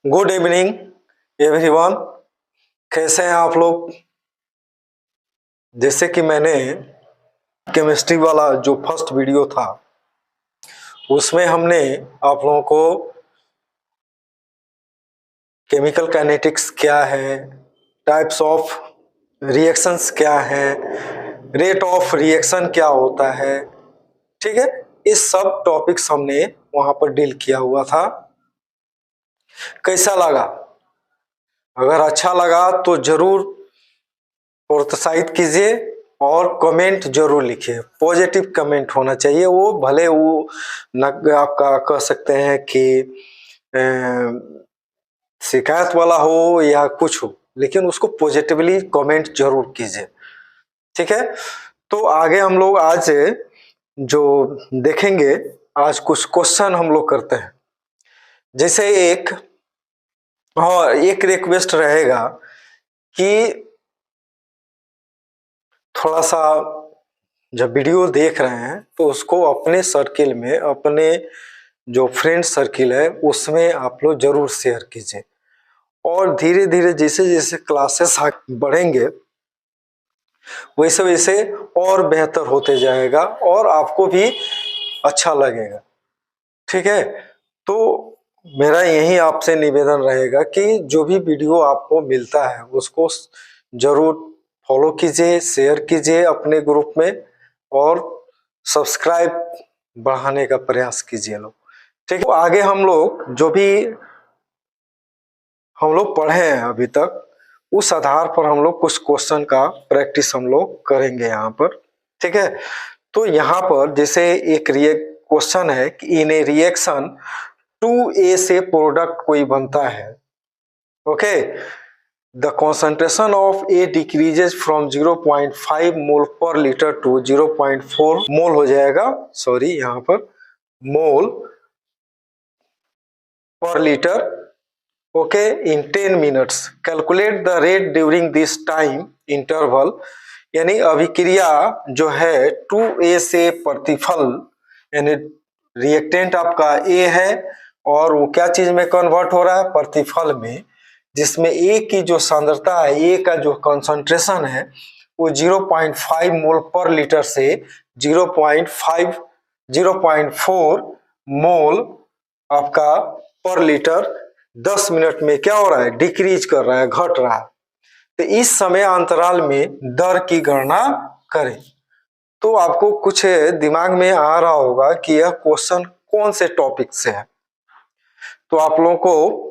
Good evening everyone. कैसे हैं आप लोग। जैसे कि मैंने केमिस्ट्री वाला जो फर्स्ट वीडियो था उसमें हमने आप लोगों को केमिकल काइनेटिक्स क्या है, टाइप्स ऑफ रिएक्शंस क्या है, रेट ऑफ रिएक्शन क्या होता है, ठीक है, इस सब टॉपिक्स हमने वहां पर डील किया हुआ था। कैसा लगा? अगर अच्छा लगा तो जरूर प्रोत्साहित कीजिए और कमेंट जरूर लिखिए। पॉजिटिव कमेंट होना चाहिए, वो भले वो न आपका कह सकते हैं कि शिकायत वाला हो या कुछ हो, लेकिन उसको पॉजिटिवली कमेंट जरूर कीजिए, ठीक है। तो आगे हम लोग आज जो देखेंगे, आज कुछ क्वेश्चन हम लोग करते हैं। जैसे एक रिक्वेस्ट रहेगा कि थोड़ा सा जब वीडियो देख रहे हैं तो उसको अपने सर्किल में, अपने जो फ्रेंड सर्किल है उसमें आप लोग जरूर शेयर कीजिए। और धीरे धीरे जैसे जैसे क्लासेस बढ़ेंगे वैसे वैसे और बेहतर होते जाएगा और आपको भी अच्छा लगेगा, ठीक है। तो मेरा यही आपसे निवेदन रहेगा कि जो भी वीडियो आपको मिलता है उसको जरूर फॉलो कीजिए, शेयर कीजिए अपने ग्रुप में और सब्सक्राइब बढ़ाने का प्रयास कीजिए लोग, ठीक है। तो आगे हम लोग जो भी हम लोग पढ़े हैं अभी तक उस आधार पर हम लोग कुछ क्वेश्चन का प्रैक्टिस हम लोग करेंगे यहाँ पर, ठीक है। तो यहाँ पर जैसे एक क्वेश्चन है कि इन ए रिएक्शन 2A से प्रोडक्ट कोई बनता है, okay, the concentration of A decreases from 0.5 मोल पर लीटर टू 0.4 मोल हो जाएगा, सॉरी यहाँ पर मोल पर litre, okay, in 10 minutes. Calculate the rate during this time interval. यानी अभिक्रिया जो है 2A से प्रतिफल, यानी रिएक्टेंट आपका A है और वो क्या चीज में कन्वर्ट हो रहा है, प्रतिफल में, जिसमें A की जो सांद्रता है, A का जो कंसंट्रेशन है वो 0.5 मोल पर लीटर से 0.4 मोल आपका पर लीटर 10 मिनट में क्या हो रहा है, डिक्रीज कर रहा है, घट रहा है। तो इस समय अंतराल में दर की गणना करें। तो आपको कुछ दिमाग में आ रहा होगा कि यह क्वेश्चन कौन से टॉपिक से है। तो आप लोगों को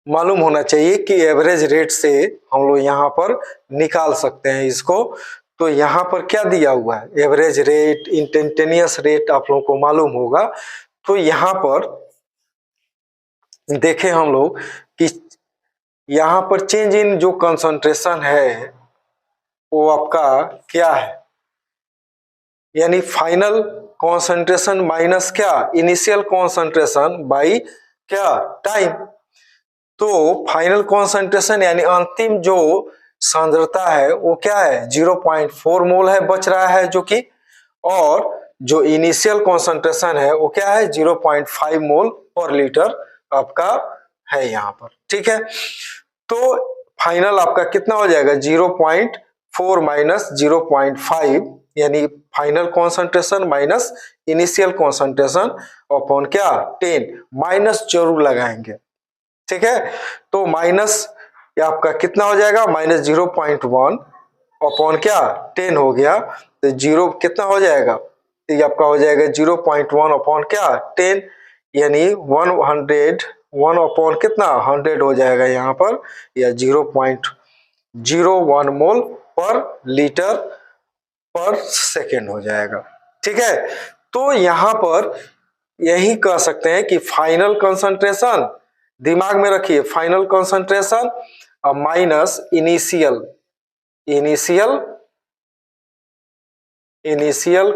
मालूम होना चाहिए कि एवरेज रेट से हम लोग यहाँ पर निकाल सकते हैं इसको। तो यहाँ पर क्या दिया हुआ है, एवरेज रेट, इंस्टेंटेनियस रेट आप लोगों को मालूम होगा। तो यहाँ पर देखें हम लोग कि यहाँ पर चेंज इन जो कंसंट्रेशन है वो आपका क्या है, यानी फाइनल कॉन्सेंट्रेशन माइनस क्या, इनिशियल कॉन्सेंट्रेशन बाई क्या, टाइम। तो फाइनल कॉन्सेंट्रेशन यानी अंतिम जो सांद्रता है वो क्या है, 0.4 मोल है, बच रहा है जो कि, और जो इनिशियल कॉन्सेंट्रेशन है वो क्या है, 0.5 मोल पर लीटर आपका है यहाँ पर, ठीक है। तो फाइनल आपका कितना हो जाएगा, 0.4 माइनस 0.5, यानी final concentration minus initial concentration upon क्या, 10, माइनस जरूर लगाएंगे, ठीक है। तो माइनस आपका कितना हो जाएगा, माइनस 0.1 अपॉन क्या, 10 हो गया। तो जीरो कितना हो जाएगा, तो ये आपका हो जाएगा 0.1 अपॉन क्या, 10, यानी 1 अपॉन कितना, 100 हो जाएगा यहाँ पर, या 0.01 मोल पर लीटर पर सेकेंड हो जाएगा, ठीक है। तो यहाँ पर यही कह सकते हैं कि फाइनल कंसंट्रेशन, दिमाग में रखिए, final concentration minus initial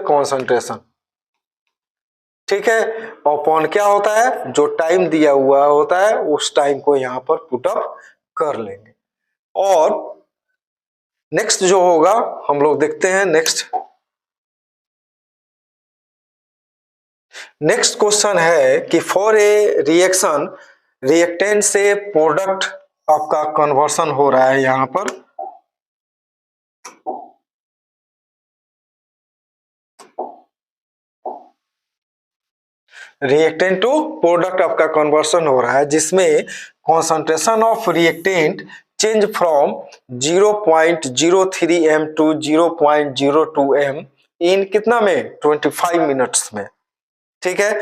concentration, ठीक है, अपॉन क्या होता है, जो टाइम दिया हुआ होता है उस टाइम को यहाँ पर पुट अप कर लेंगे। और नेक्स्ट जो होगा हम लोग देखते हैं, नेक्स्ट क्वेश्चन है कि फॉर ए रिएक्शन रिएक्टेंट से प्रोडक्ट आपका कन्वर्सन हो रहा है यहां पर। रिएक्टेंट टू प्रोडक्ट आपका कन्वर्सन हो रहा है, जिसमें concentration of reactant change from 0.03 m to 0.02 m in कितना में 25 मिनट्स में। ठीक है,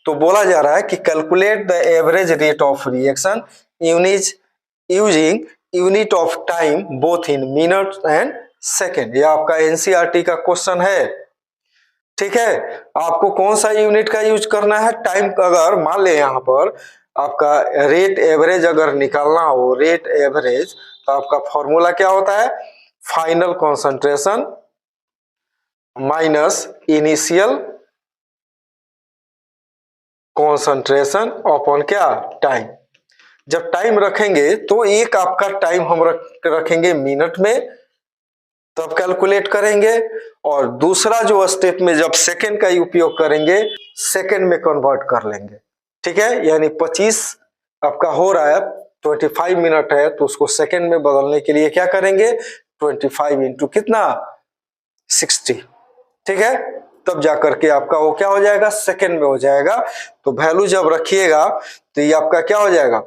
तो बोला जा रहा है कि calculate the average rate of reaction using unit of time both in minute and second. यह आपका एनसीईआरटी का क्वेश्चन है। ठीक है, आपको कौन सा यूनिट का यूज करना है, टाइम। अगर मान ले यहाँ पर आपका रेट एवरेज अगर निकालना हो, रेट एवरेज, तो आपका फॉर्मूला क्या होता है, final concentration minus initial concentration upon क्या, टाइम। जब टाइम रखेंगे तो एक आपका टाइम हम रखेंगे मिनट में, तब कैलकुलेट करेंगे, और दूसरा जो स्टेप में जब सेकंड का उपयोग करेंगे, सेकंड में कन्वर्ट कर लेंगे। ठीक है, यानी 25 आपका हो रहा है, 25 मिनट है, तो उसको सेकंड में बदलने के लिए क्या करेंगे, 25 इंटू कितना, 60। ठीक है, तब जाकर के आपका वो क्या हो जाएगा, सेकंड में हो जाएगा। तो वैल्यू जब रखिएगा तो ये आपका क्या हो जाएगा,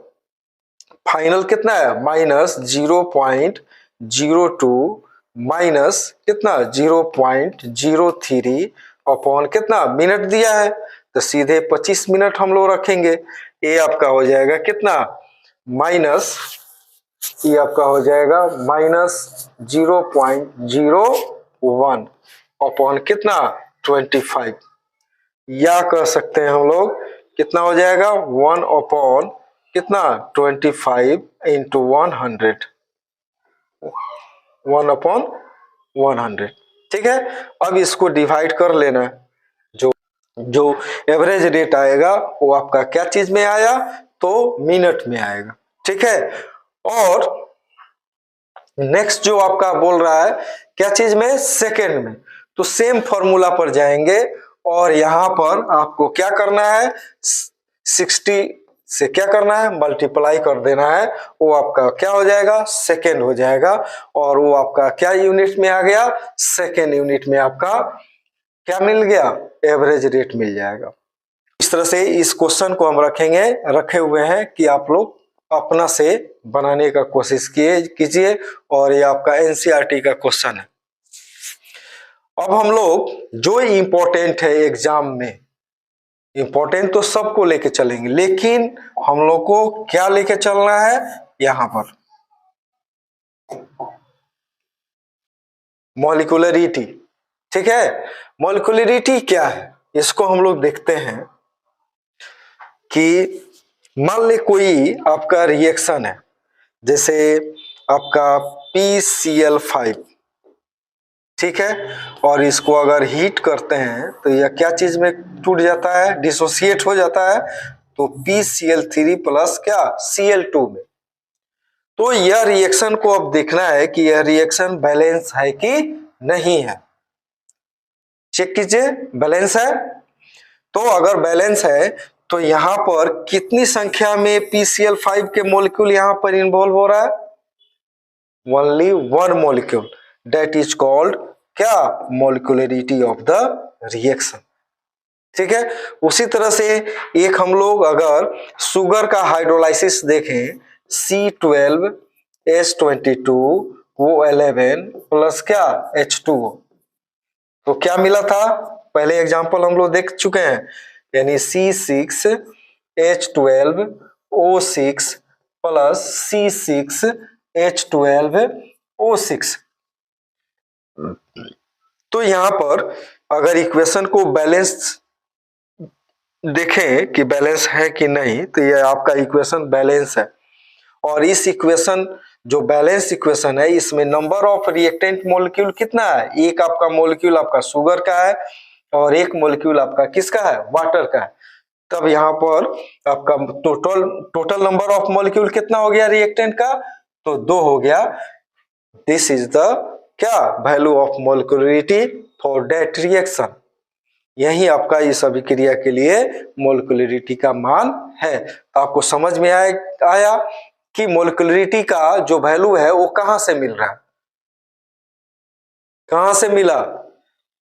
फाइनल कितना है, माइनस 0.02 माइनस कितना 0.03 अपॉन कितना मिनट दिया है, तो सीधे 25 मिनट हम लोग रखेंगे। ये आपका हो जाएगा कितना, माइनस, ये आपका हो जाएगा माइनस 0.01 अपॉन कितना 25, या कह सकते हैं हम लोग कितना हो जाएगा 1 अपॉन कितना 25 इंटू 100, 1 अपॉन 100। ठीक है, अब इसको डिवाइड कर लेना है। जो एवरेज रेट आएगा वो आपका क्या चीज में आया, तो मिनट में आएगा। ठीक है, और नेक्स्ट जो आपका बोल रहा है क्या चीज में, सेकेंड में। तो सेम फॉर्मूला पर जाएंगे और यहां पर आपको क्या करना है, 60 से क्या करना है, मल्टीप्लाई कर देना है, वो आपका क्या हो जाएगा, सेकेंड हो जाएगा, और वो आपका क्या यूनिट में आ गया, सेकेंड यूनिट में आपका क्या मिल गया, एवरेज रेट मिल जाएगा। इस तरह से इस क्वेश्चन को हम रखे हुए हैं कि आप लोग अपना से बनाने का कोशिश कीजिए, और ये आपका एनसीईआरटी का क्वेश्चन है। अब हम लोग जो इम्पोर्टेंट है एग्जाम में, इम्पोर्टेंट तो सबको लेके चलेंगे, लेकिन हम लोग को क्या लेके चलना है, यहां पर मॉलिक्यूलरिटी। ठीक है, मॉलिक्यूलरिटी क्या है, इसको हम लोग देखते हैं कि मान ले कोई आपका रिएक्शन है, जैसे आपका PCl5, ठीक है, और इसको अगर हीट करते हैं तो यह क्या चीज में टूट जाता है, डिसोसिएट हो जाता है, तो PCl3 प्लस क्या Cl2 में। तो यह रिएक्शन को अब देखना है कि यह रिएक्शन बैलेंस है कि नहीं है। चेक कीजिए, बैलेंस है, तो अगर बैलेंस है तो यहां पर कितनी संख्या में PCl5 के मॉलिक्यूल यहां पर इन्वॉल्व हो रहा है, only one molecule, that is called क्या, मॉलिक्यूलरिटी ऑफ द रिएक्शन। ठीक है, उसी तरह से एक हम लोग अगर शुगर का हाइड्रोलाइसिस देखें, C12H22O11 प्लस क्या H2O, तो क्या मिला था, पहले एग्जांपल हम लोग देख चुके हैं, यानी C6H12O6 प्लस C6H12O6। तो यहां पर अगर इक्वेशन को बैलेंस देखें कि बैलेंस है कि नहीं, तो यह आपका इक्वेशन बैलेंस है, और इस इक्वेशन जो बैलेंस इक्वेशन है, इसमें नंबर ऑफ रिएक्टेंट मॉलिक्यूल कितना है, एक आपका मॉलिक्यूल आपका शुगर का है, और एक मॉलिक्यूल आपका किसका है, वाटर का है। तब यहाँ पर आपका टोटल नंबर ऑफ मॉलिक्यूल कितना हो गया रिएक्टेंट का, तो 2 हो गया। दिस इज द क्या, value of molecularity for that reaction. यही आपका इस अभिक्रिया के लिए मोलिकुलरिटी का मान है। तो आपको समझ में आया कि मोलिकुलरिटी का जो वैल्यू है वो कहां से मिल रहा है, कहां से मिला।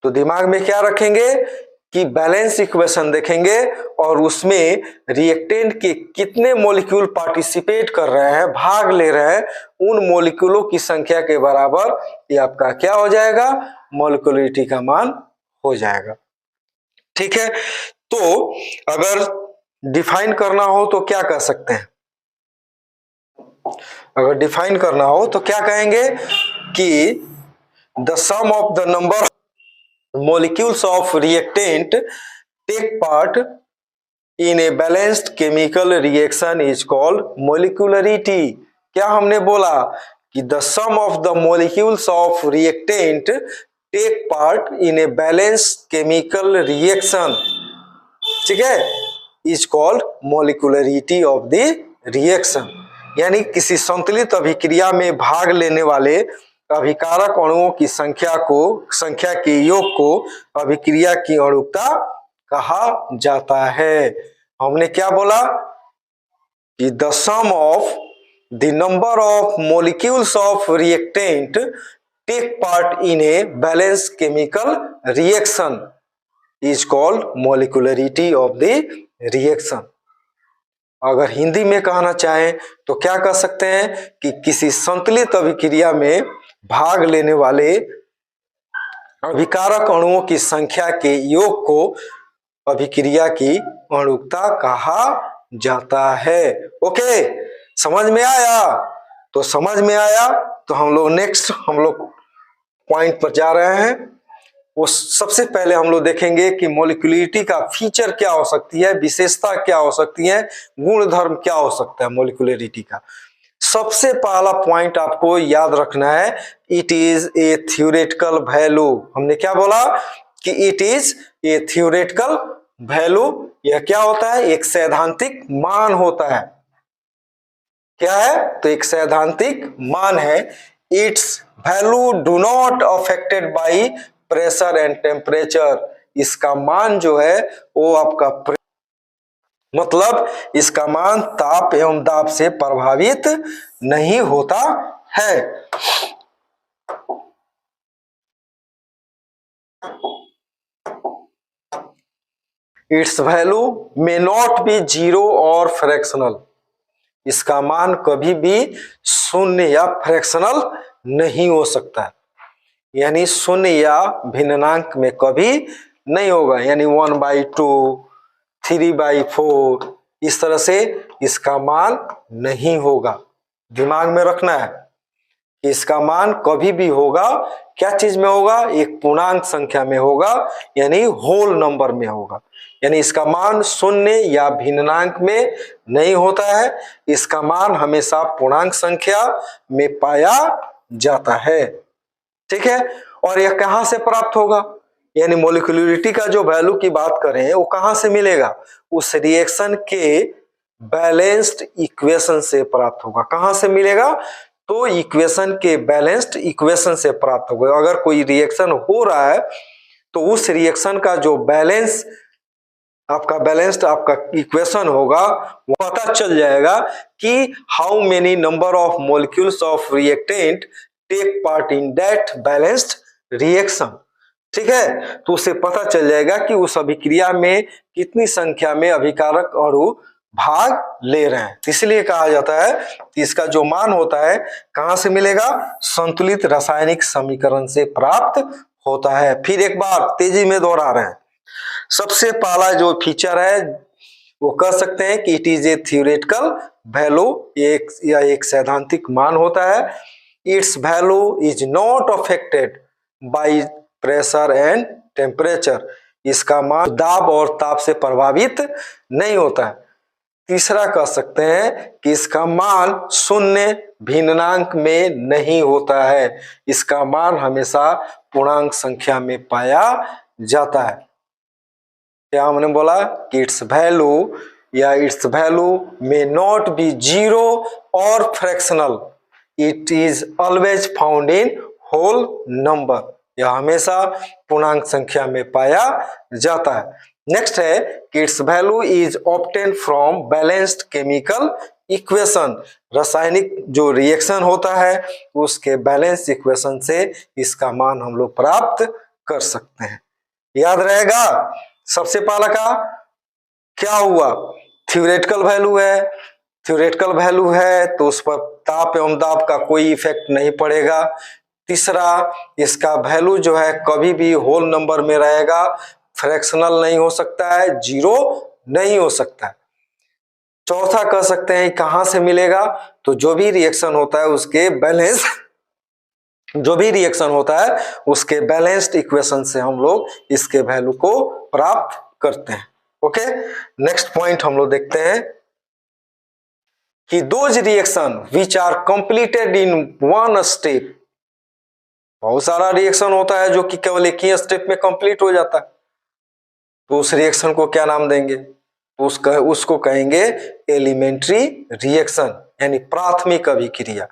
तो दिमाग में क्या रखेंगे कि बैलेंस इक्वेशन देखेंगे और उसमें रिएक्टेंट के कितने मॉलिक्यूल पार्टिसिपेट कर रहे हैं, भाग ले रहे हैं, उन मॉलिक्यूलों की संख्या के बराबर ये आपका क्या हो जाएगा, मॉलिकुलरिटी का मान हो जाएगा। ठीक है, तो अगर डिफाइन करना हो तो क्या कर सकते हैं, अगर डिफाइन करना हो तो क्या कहेंगे कि the sum of the number molecules of reactant take part in a balanced chemical reaction is called molecularity। क्या हमने बोला कि the sum of the molecules of reactant take part in a balanced chemical reaction, ठीक है, is called molecularity of the reaction। यानी किसी संतुलित अभिक्रिया में भाग लेने वाले अभिकारक अणुओं की संख्या के योग को अभिक्रिया की अणुकता कहा जाता है। हमने क्या बोला कि the sum of the number of molecules of reactant take part in a balance chemical reaction is called molecularity of the reaction. अगर हिंदी में कहना चाहें तो क्या कह सकते हैं कि किसी संतुलित अभिक्रिया में भाग लेने वाले अभिकारक अणुओं की संख्या के योग को अभिक्रिया की अणुकता कहा जाता है। ओके, समझ में आया? तो समझ में आया तो हम लोग पॉइंट पर जा रहे हैं। वो सबसे पहले हम लोग देखेंगे कि मॉलिक्युलरिटी का फीचर क्या हो सकती है, विशेषता क्या हो सकती है, गुण धर्म क्या हो सकता है मॉलिक्युलरिटी का। सबसे पहला पॉइंट आपको याद रखना है, it is a theoretical value. हमने क्या बोला कि it is a theoretical value. यह क्या होता है, एक सैद्धांतिक मान होता है। क्या है, तो एक सैद्धांतिक मान है। It's value do not affected by pressure and temperature. इसका मान जो है वो आपका मतलब इसका मान ताप एवं दाब से प्रभावित नहीं होता है। It's value may not be zero और फ्रैक्शनल। इसका मान कभी भी शून्य या फ्रैक्शनल नहीं हो सकता, यानी शून्य या भिन्नांक में कभी नहीं होगा, यानी 1/2, 3/4 इस तरह से इसका मान नहीं होगा। दिमाग में रखना है कि इसका मान कभी भी होगा, क्या चीज में होगा, एक पूर्णांक संख्या में होगा, यानी होल नंबर में होगा। यानी इसका मान शून्य या भिन्नांक में नहीं होता है, इसका मान हमेशा पूर्णांक संख्या में पाया जाता है। ठीक है, और यह कहां से प्राप्त होगा, यानी मॉलिक्युलरिटी का जो वैल्यू की बात करें वो कहां से मिलेगा, उस रिएक्शन के बैलेंस्ड इक्वेशन से प्राप्त होगा। कहां से मिलेगा, तो इक्वेशन के बैलेंस्ड इक्वेशन से प्राप्त होगा। अगर कोई रिएक्शन हो रहा है तो उस रिएक्शन का जो बैलेंस्ड आपका इक्वेशन होगा, वो पता चल जाएगा कि how many number of molecules of reactant take part in that balanced reaction. ठीक है, तो उसे पता चल जाएगा कि उस अभिक्रिया में कितनी संख्या में अभिकारक अणु भाग ले रहे हैं। इसलिए कहा जाता है कि इसका जो मान होता है कहां से मिलेगा, संतुलित रासायनिक समीकरण से प्राप्त होता है। फिर एक बार तेजी में दोहरा रहे हैं, सबसे पहला जो फीचर है वो कह सकते हैं कि it is a theoretical value, एक सैद्धांतिक मान होता है। It's value is not affected by pressure and temperature. इसका मान दाब और ताप से प्रभावित नहीं होता है। तीसरा कह सकते हैं कि इसका मान शून्य भिन्नांक में नहीं होता है, इसका मान हमेशा पूर्णांक संख्या में पाया जाता है। क्या हमने बोला कि its value may not be zero और fractional, it is always found in whole number. यह हमेशा पूर्णांक संख्या में पाया जाता है। नेक्स्ट है कि its value is obtain from balanced chemical equation. रासायनिक जो रिएक्शन होता है उसके बैलेंस इक्वेशन से इसका मान हम लोग प्राप्त कर सकते हैं। याद रहेगा सबसे पहला का क्या हुआ, थ्योरेटिकल वैल्यू है, थ्योरेटिकल वैल्यू है तो उस पर ताप एवं दाब का कोई इफेक्ट नहीं पड़ेगा। तीसरा, इसका वैल्यू जो है कभी भी होल नंबर में रहेगा, फ्रैक्शनल नहीं हो सकता है, जीरो नहीं हो सकता है। चौथा कह सकते हैं कहां से मिलेगा, तो जो भी रिएक्शन होता है उसके बैलेंस, जो भी रिएक्शन होता है उसके बैलेंस्ड इक्वेशन से हम लोग इसके वैल्यू को प्राप्त करते हैं। ओके, नेक्स्ट पॉइंट हम लोग देखते हैं कि those reaction which are completed in one step. बहुत सारा रिएक्शन होता है जो कि केवल एक ही स्टेप में कंप्लीट हो जाता है, तो उस रिएक्शन को क्या नाम देंगे, उसको कहेंगे एलिमेंट्री रिएक्शन यानी प्राथमिक अभिक्रिया।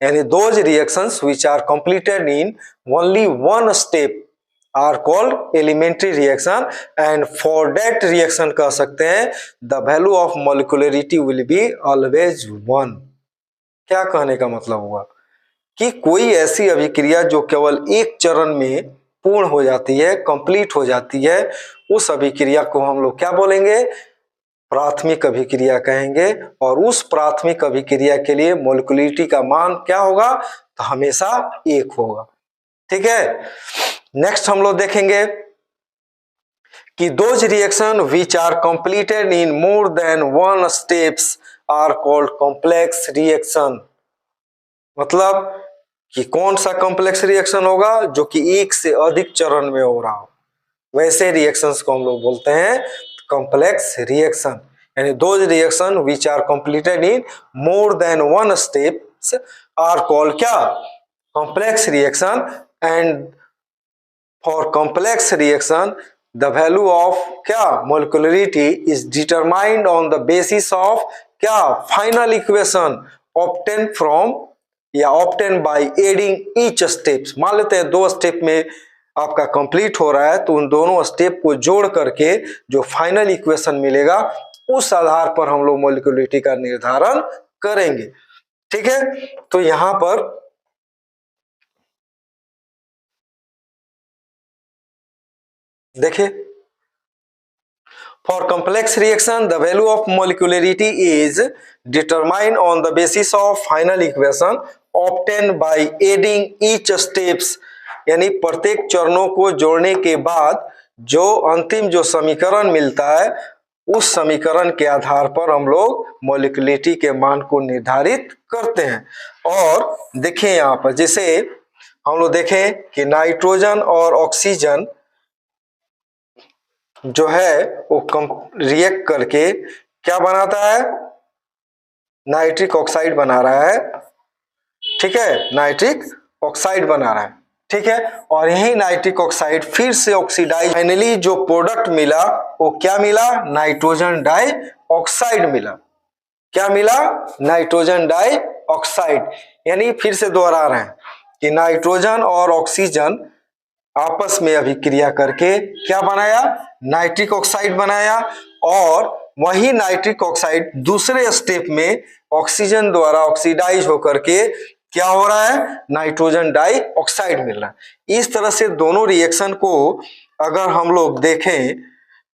यानी those reactions which are completed in only one step are called elementary reaction and for that reaction कह सकते हैं the value of molecularity will be always one. क्या कहने का मतलब हुआ कि कोई ऐसी अभिक्रिया जो केवल एक चरण में पूर्ण हो जाती है, कंप्लीट हो जाती है, उस अभिक्रिया को हम लोग क्या बोलेंगे, प्राथमिक अभिक्रिया कहेंगे। और उस प्राथमिक अभिक्रिया के लिए मॉलिक्यूलरिटी का मान क्या होगा, तो हमेशा एक होगा। ठीक है, नेक्स्ट हम लोग देखेंगे कि those reaction which are completed in more than one steps are called complex reaction. मतलब कि कौन सा कॉम्प्लेक्स रिएक्शन होगा, जो कि एक से अधिक चरण में हो रहा हो, वैसे रिएक्शंस को हम लोग बोलते हैं कॉम्प्लेक्स रिएक्शन। यानी those reaction which are completed in more than one steps are called क्या, complex reaction. And for complex reaction the value of क्या, molecularity is determined on the basis of क्या, final equation obtain from या obtain by adding each steps. मान लेते हैं दो step में आपका कंप्लीट हो रहा है, तो उन दोनों स्टेप को जोड़ करके जो फाइनल इक्वेशन मिलेगा उस आधार पर हम लोग मॉलिक्यूलरिटी का निर्धारण करेंगे। ठीक है, तो यहां पर देखिए, for complex reaction the value of molecularity is determined on the basis of final equation obtain by adding each steps. यानी प्रत्येक चरणों को जोड़ने के बाद जो अंतिम जो समीकरण मिलता है उस समीकरण के आधार पर हम लोग मॉलिक्यूलरिटी के मान को निर्धारित करते हैं। और देखें यहाँ पर जैसे हम लोग देखें कि नाइट्रोजन और ऑक्सीजन जो है वो रिएक्ट करके क्या बनाता है, नाइट्रिक ऑक्साइड बना रहा है। ठीक है, नाइट्रिक ऑक्साइड बना रहा है। ठीक है, और यही नाइट्रिक ऑक्साइड फिर से ऑक्सीडाइज, फाइनली जो प्रोडक्ट मिला वो क्या मिला, नाइट्रोजन डाई ऑक्साइड मिला। क्या मिला, नाइट्रोजन डाई ऑक्साइड। यानी फिर से दोहरा रहे हैं कि नाइट्रोजन और ऑक्सीजन आपस में अभिक्रिया करके क्या बनाया, नाइट्रिक ऑक्साइड बनाया। और वही नाइट्रिक ऑक्साइड दूसरे स्टेप में ऑक्सीजन द्वारा ऑक्सीडाइज होकर के क्या हो रहा है, नाइट्रोजन डाई ऑक्साइड मिल रहा है। इस तरह से दोनों रिएक्शन को अगर हम लोग देखें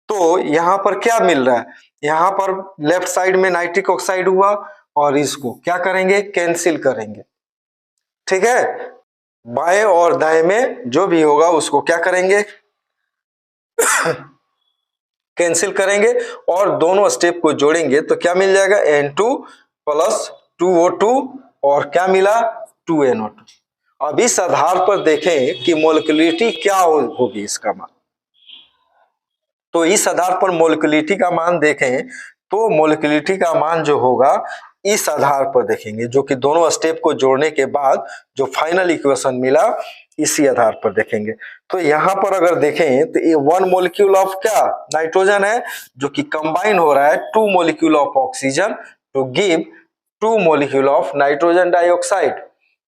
तो यहाँ पर क्या मिल रहा है, यहाँ पर लेफ्ट साइड में नाइट्रिक ऑक्साइड हुआ और इसको क्या करेंगे, कैंसिल करेंगे। ठीक है, बाएं और दाएं में जो भी होगा उसको क्या करेंगे कैंसिल करेंगे और दोनों स्टेप को जोड़ेंगे तो क्या मिल जाएगा, N2 प्लस 2O2 और क्या मिला, 2NO2। अब इस आधार पर देखें कि मॉलिक्यूलरिटी क्या होगी इसका मान। तो इस आधार पर मॉलिक्यूलरिटी का मान देखें तो मॉलिक्यूलरिटी का मान जो होगा इस आधार पर देखेंगे, जो कि दोनों स्टेप को जोड़ने के बाद जो फाइनल इक्वेशन मिला इसी आधार पर देखेंगे। तो यहाँ पर अगर देखें तो ये वन मॉलिक्यूल ऑफ क्या, नाइट्रोजन है, जो कि कंबाइन हो रहा है 2 molecule of oxygen to give 2 molecule of nitrogen dioxide.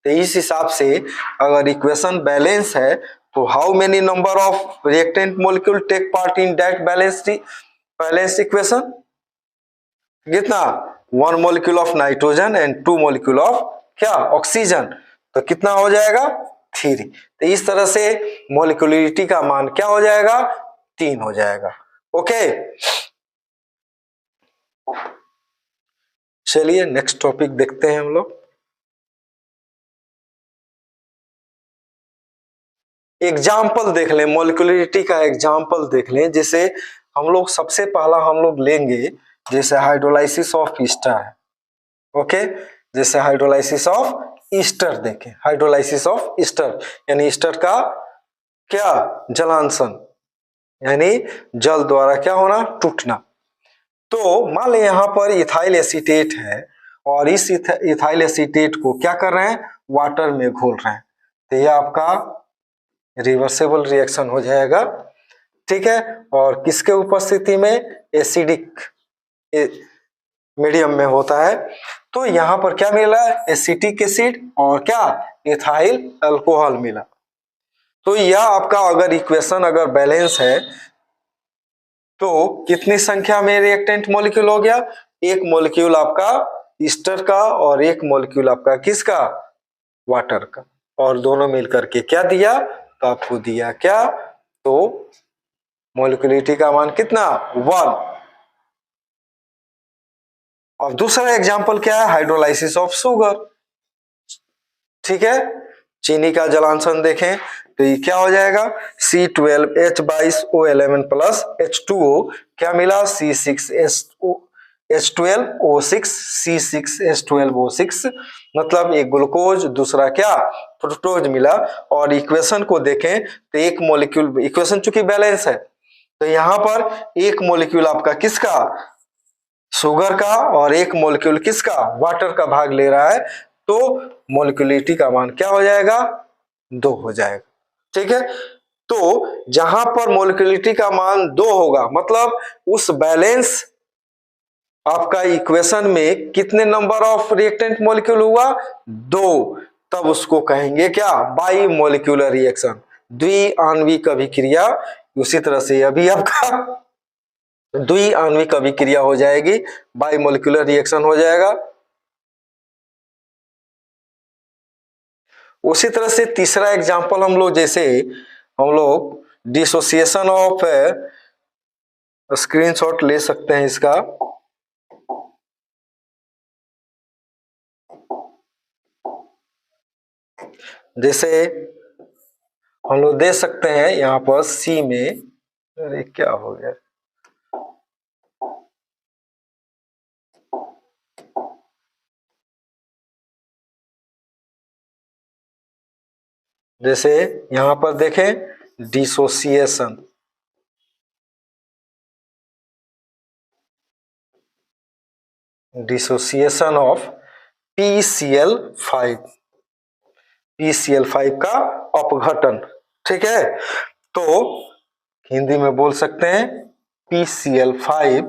तो इस हिसाब से अगर इक्वेशन बैलेंस है तो how many number of reactant molecule take part in that balanced equation? कितना? 1 molecule of nitrogen and 2 molecule of क्या? ऑक्सीजन। तो कितना हो जाएगा? 3। तो इस तरह से मॉलिक्यूलरिटी का मान क्या हो जाएगा? 3 हो जाएगा। ओके, चलिए नेक्स्ट टॉपिक देखते हैं हम लोग। एग्जाम्पल देख लें, मॉलिक्यूलरिटी का एग्जाम्पल देख लें। जैसे हम लोग सबसे पहला हम लोग लेंगे जैसे हाइड्रोलाइसिस ऑफ ईस्टर है। ओके, जैसे हाइड्रोलाइसिस ऑफ ईस्टर देखें, हाइड्रोलाइसिस ऑफ ईस्टर यानी ईस्टर का क्या? जलांशन, यानी जल द्वारा क्या होना? टूटना। तो मान लें यहां पर इथाइल एसीटेट है और इस इथाइल एसीटेट को क्या कर रहे हैं? वाटर में घोल रहे हैं। तो यह आपका रिवर्सेबल रिएक्शन हो जाएगा, ठीक है। और किसके उपस्थिति में? एसिडिक मीडियम में होता है। तो यहां पर क्या मिला? एसिटिक एसिड और क्या? इथाइल अल्कोहल मिला। तो यह आपका अगर इक्वेशन अगर बैलेंस है तो कितनी संख्या में रिएक्टेंट मॉलिक्यूल हो गया? एक मॉलिक्यूल आपका ईस्टर का और एक मॉलिक्यूल आपका किसका? वाटर का। और दोनों मिलकर के क्या दिया? तो आपको दिया क्या? तो मॉलिक्यूलरिटी का मान कितना? 1। अब दूसरा एग्जांपल क्या है? हाइड्रोलाइसिस ऑफ शुगर, ठीक है। चीनी का जलांशन देखें तो ये क्या हो जाएगा? C12H22O11 प्लस H2O क्या मिला? C6H12O6 C6H12O6 मतलब एक ग्लूकोज दूसरा क्या? फ्रुक्टोज मिला। और इक्वेशन को देखें तो एक मॉलिक्यूल, इक्वेशन चूंकि बैलेंस है तो यहां पर एक मॉलिक्यूल आपका किसका? शुगर का और एक मॉलिक्यूल किसका? वाटर का भाग ले रहा है। तो मॉलिक्यूलरिटी का मान क्या हो जाएगा? 2 हो जाएगा, ठीक है। तो जहां पर मॉलिक्यूलरिटी का मान 2 होगा मतलब उस बैलेंस आपका इक्वेशन में कितने नंबर ऑफ रिएक्टेंट मॉलिक्यूल हुआ? 2। तब उसको कहेंगे क्या? बाई मॉलिक्यूलर रिएक्शन, द्विआण्विक अभिक्रिया। उसी तरह से यह भी आपका द्विआण्विक अभिक्रिया हो जाएगी, बाई मॉलिक्यूलर रिएक्शन हो जाएगा। उसी तरह से तीसरा एग्जांपल हम लोग जैसे हम लोग डिसोसिएशन ऑफ, स्क्रीनशॉट ले सकते हैं इसका। जैसे हम लोग दे सकते हैं यहाँ पर सी में, अरे क्या हो गया? जैसे यहां पर देखें dissociation, dissociation of PCl5, PCl5 का अपघटन, ठीक है। तो हिंदी में बोल सकते हैं PCl5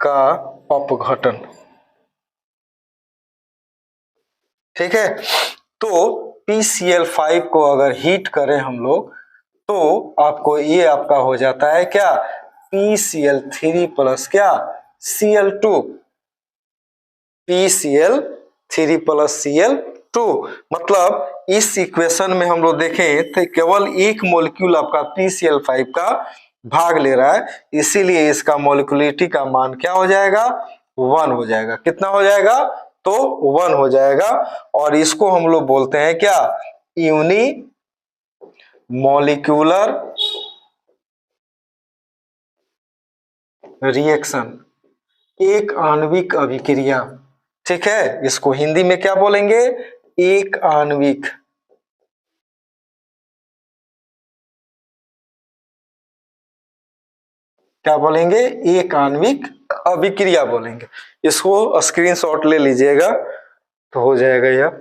का अपघटन, ठीक है। तो PCl5 को अगर हीट करें हम लोग तो आपको ये आपका हो जाता है क्या? PCl3 प्लस क्या? Cl2, PCl3 plus Cl2। मतलब इस इक्वेशन में हम लोग देखें तो केवल एक मॉलिक्यूल आपका PCl5 का भाग ले रहा है, इसीलिए इसका मॉलिक्यूलरिटी का मान क्या हो जाएगा? 1 हो जाएगा। कितना हो जाएगा? तो 1 हो जाएगा। और इसको हम लोग बोलते हैं क्या? यूनी मॉलिक्यूलर रिएक्शन, एक आणविक अभिक्रिया, ठीक है। इसको हिंदी में क्या बोलेंगे? एक आणविक, क्या बोलेंगे? एक आणविक अभिक्रिया बोलेंगे। इसको स्क्रीनशॉट ले लीजिएगा तो हो जाएगा यह।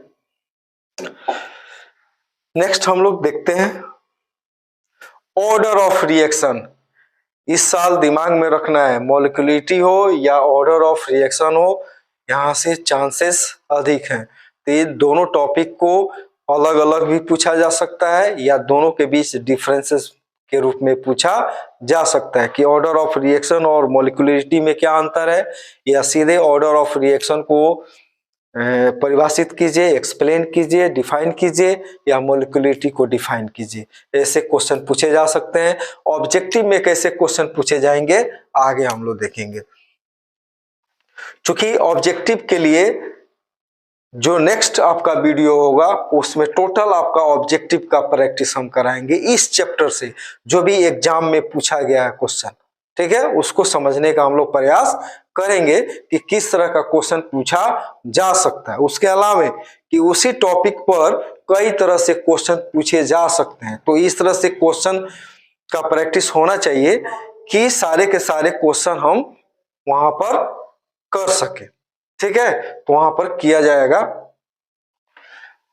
नेक्स्ट हम लोग देखते हैं ऑर्डर ऑफ रिएक्शन। इस साल दिमाग में रखना है, मॉलिक्यूलरिटी हो या ऑर्डर ऑफ रिएक्शन हो, यहां से चांसेस अधिक हैं। तो ये दोनों टॉपिक को अलग अलग भी पूछा जा सकता है या दोनों के बीच डिफरेंसेस के रूप में पूछा जा सकता है कि ऑर्डर ऑफ रिएक्शन और मॉलिक्यूलरिटी में क्या अंतर है, या सीधे ऑर्डर ऑफ रिएक्शन को परिभाषित कीजिए, एक्सप्लेन कीजिए, डिफाइन कीजिए, या मॉलिक्यूलरिटी को डिफाइन कीजिए। ऐसे क्वेश्चन पूछे जा सकते हैं। ऑब्जेक्टिव में कैसे क्वेश्चन पूछे जाएंगे आगे हम लोग देखेंगे। चूंकि ऑब्जेक्टिव के लिए जो नेक्स्ट आपका वीडियो होगा उसमें टोटल आपका ऑब्जेक्टिव का प्रैक्टिस हम कराएंगे इस चैप्टर से, जो भी एग्जाम में पूछा गया है क्वेश्चन, ठीक है, उसको समझने का हम लोग प्रयास करेंगे कि किस तरह का क्वेश्चन पूछा जा सकता है। उसके अलावा कि उसी टॉपिक पर कई तरह से क्वेश्चन पूछे जा सकते हैं, तो इस तरह से क्वेश्चन का प्रैक्टिस होना चाहिए कि सारे के सारे क्वेश्चन हम वहां पर कर सके, ठीक है, तो वहां पर किया जाएगा।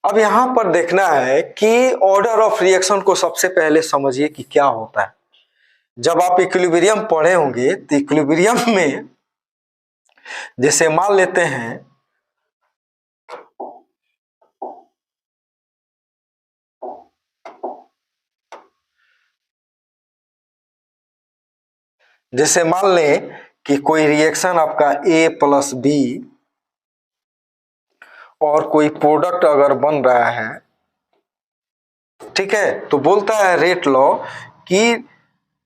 अब यहां पर देखना है कि ऑर्डर ऑफ रिएक्शन को सबसे पहले समझिए कि क्या होता है। जब आप इक्विलिब्रियम पढ़े होंगे तो इक्विलिब्रियम में जैसे मान लेते हैं जैसे मान लें कि कोई रिएक्शन आपका A प्लस बी और कोई प्रोडक्ट अगर बन रहा है, ठीक है, तो बोलता है रेट लॉ कि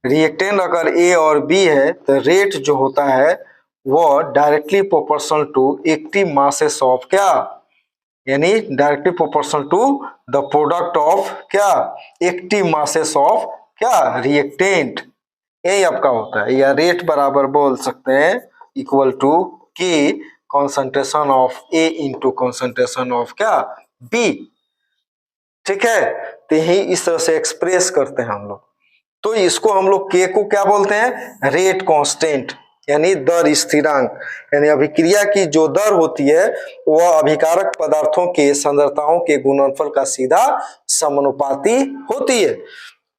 रिएक्टेंट अगर A और B है तो रेट जो होता है वो directly proportional to active masses of क्या, यानी directly proportional to the product of क्या, एक्टिव मासेस ऑफ क्या, रिएक्टेंट, यही आपका होता है। या रेट बराबर बोल सकते हैं इक्वल टू के concentration of A into concentration of क्या, बी, ठीक है, तो यही इस तरह से एक्सप्रेस करते हैं हम लोग। तो इसको हम लोग के को क्या बोलते हैं, रेट कांस्टेंट, यानी दर स्थिरांक, यानी अभिक्रिया की जो दर होती है वह अभिकारक पदार्थों के सांद्रताओं के गुणनफल का सीधा समानुपाती होती है।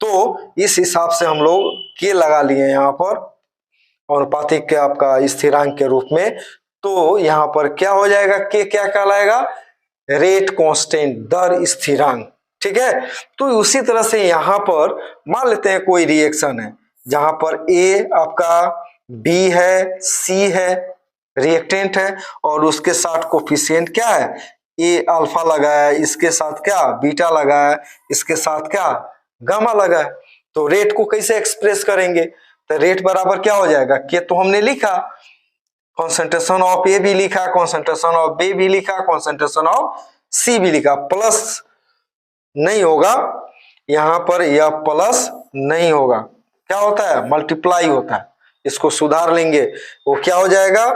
तो इस हिसाब से हम लोग के लगा लिए यहाँ पर अनुपातिक के आपका स्थिरांक के रूप में। तो यहाँ पर क्या हो जाएगा, के क्या कहलाएगा, रेट कांस्टेंट, दर स्थिरांक, ठीक है। तो उसी तरह से यहाँ पर मान लेते हैं कोई रिएक्शन है जहां पर ए आपका बी है, सी है, रिएक्टेंट है, और उसके साथ कोफिशिएंट क्या है, ए अल्फा लगा है, इसके साथ क्या बीटा लगा है, इसके साथ क्या गामा लगा है। तो रेट को कैसे एक्सप्रेस करेंगे, तो रेट बराबर क्या हो जाएगा, के तो हमने लिखा, कॉन्सेंट्रेशन ऑफ ए भी लिखा, कॉन्सेंट्रेशन ऑफ बी भी लिखा, कॉन्सेंट्रेशन ऑफ सी भी लिखा, प्लस नहीं होगा यहां पर, यह प्लस नहीं होगा, क्या होता है मल्टीप्लाई होता है, इसको सुधार लेंगे, वो क्या हो जाएगा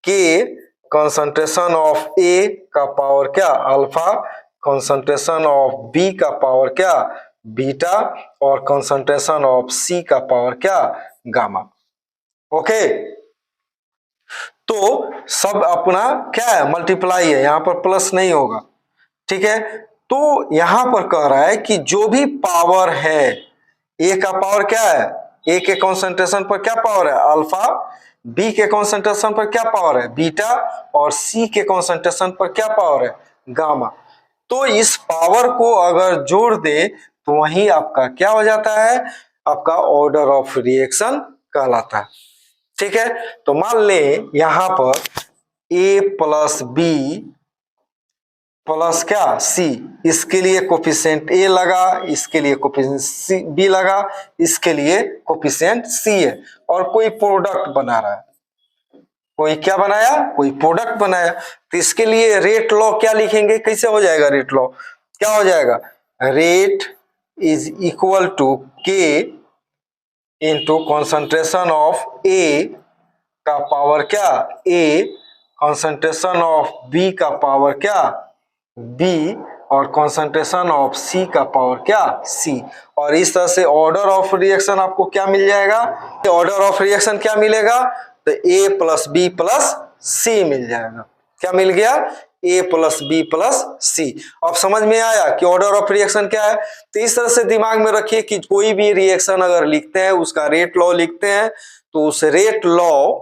कि कंसंट्रेशन ऑफ ए का पावर क्या अल्फा, कंसंट्रेशन ऑफ बी का पावर क्या बीटा, और कंसंट्रेशन ऑफ सी का पावर क्या गामा। ओके, तो सब अपना क्या है मल्टीप्लाई है, यहां पर प्लस नहीं होगा, ठीक है। तो यहां पर कह रहा है कि जो भी पावर है, ए का पावर क्या है, ए के कंसंट्रेशन पर क्या पावर है अल्फा, बी के कंसंट्रेशन पर क्या पावर है बीटा, और सी के कंसंट्रेशन पर क्या पावर है गामा। तो इस पावर को अगर जोड़ दे तो वही आपका क्या हो जाता है, आपका ऑर्डर ऑफ रिएक्शन कहलाता है, ठीक है। तो मान लें यहां पर ए प्लस बी प्लस क्या सी, इसके लिए कोफिशिएंट ए लगा, इसके लिए कोफिशिएंट सी बी लगा, इसके लिए कोफिशिएंट सी है, और कोई प्रोडक्ट बना रहा है, कोई क्या बनाया, कोई प्रोडक्ट बनाया, तो इसके लिए रेट लॉ क्या लिखेंगे, कैसे हो जाएगा रेट लॉ, क्या हो जाएगा, रेट इज इक्वल टू के इंटू कॉन्सेंट्रेशन ऑफ ए का पावर क्या ए, कॉन्सेंट्रेशन ऑफ बी का पावर क्या बी, और कॉन्सेंट्रेशन ऑफ सी का पावर क्या सी। और इस तरह से ऑर्डर ऑफ रिएक्शन आपको क्या मिल जाएगा, ऑर्डर ऑफ रिएक्शन क्या मिलेगा, तो ए प्लस बी प्लस सी मिल जाएगा, क्या मिल गया ए प्लस बी प्लस सी। अब समझ में आया कि ऑर्डर ऑफ रिएक्शन क्या है। तो इस तरह से दिमाग में रखिए कि कोई भी रिएक्शन अगर लिखते हैं उसका रेट लॉ लिखते हैं, तो उस रेट लॉ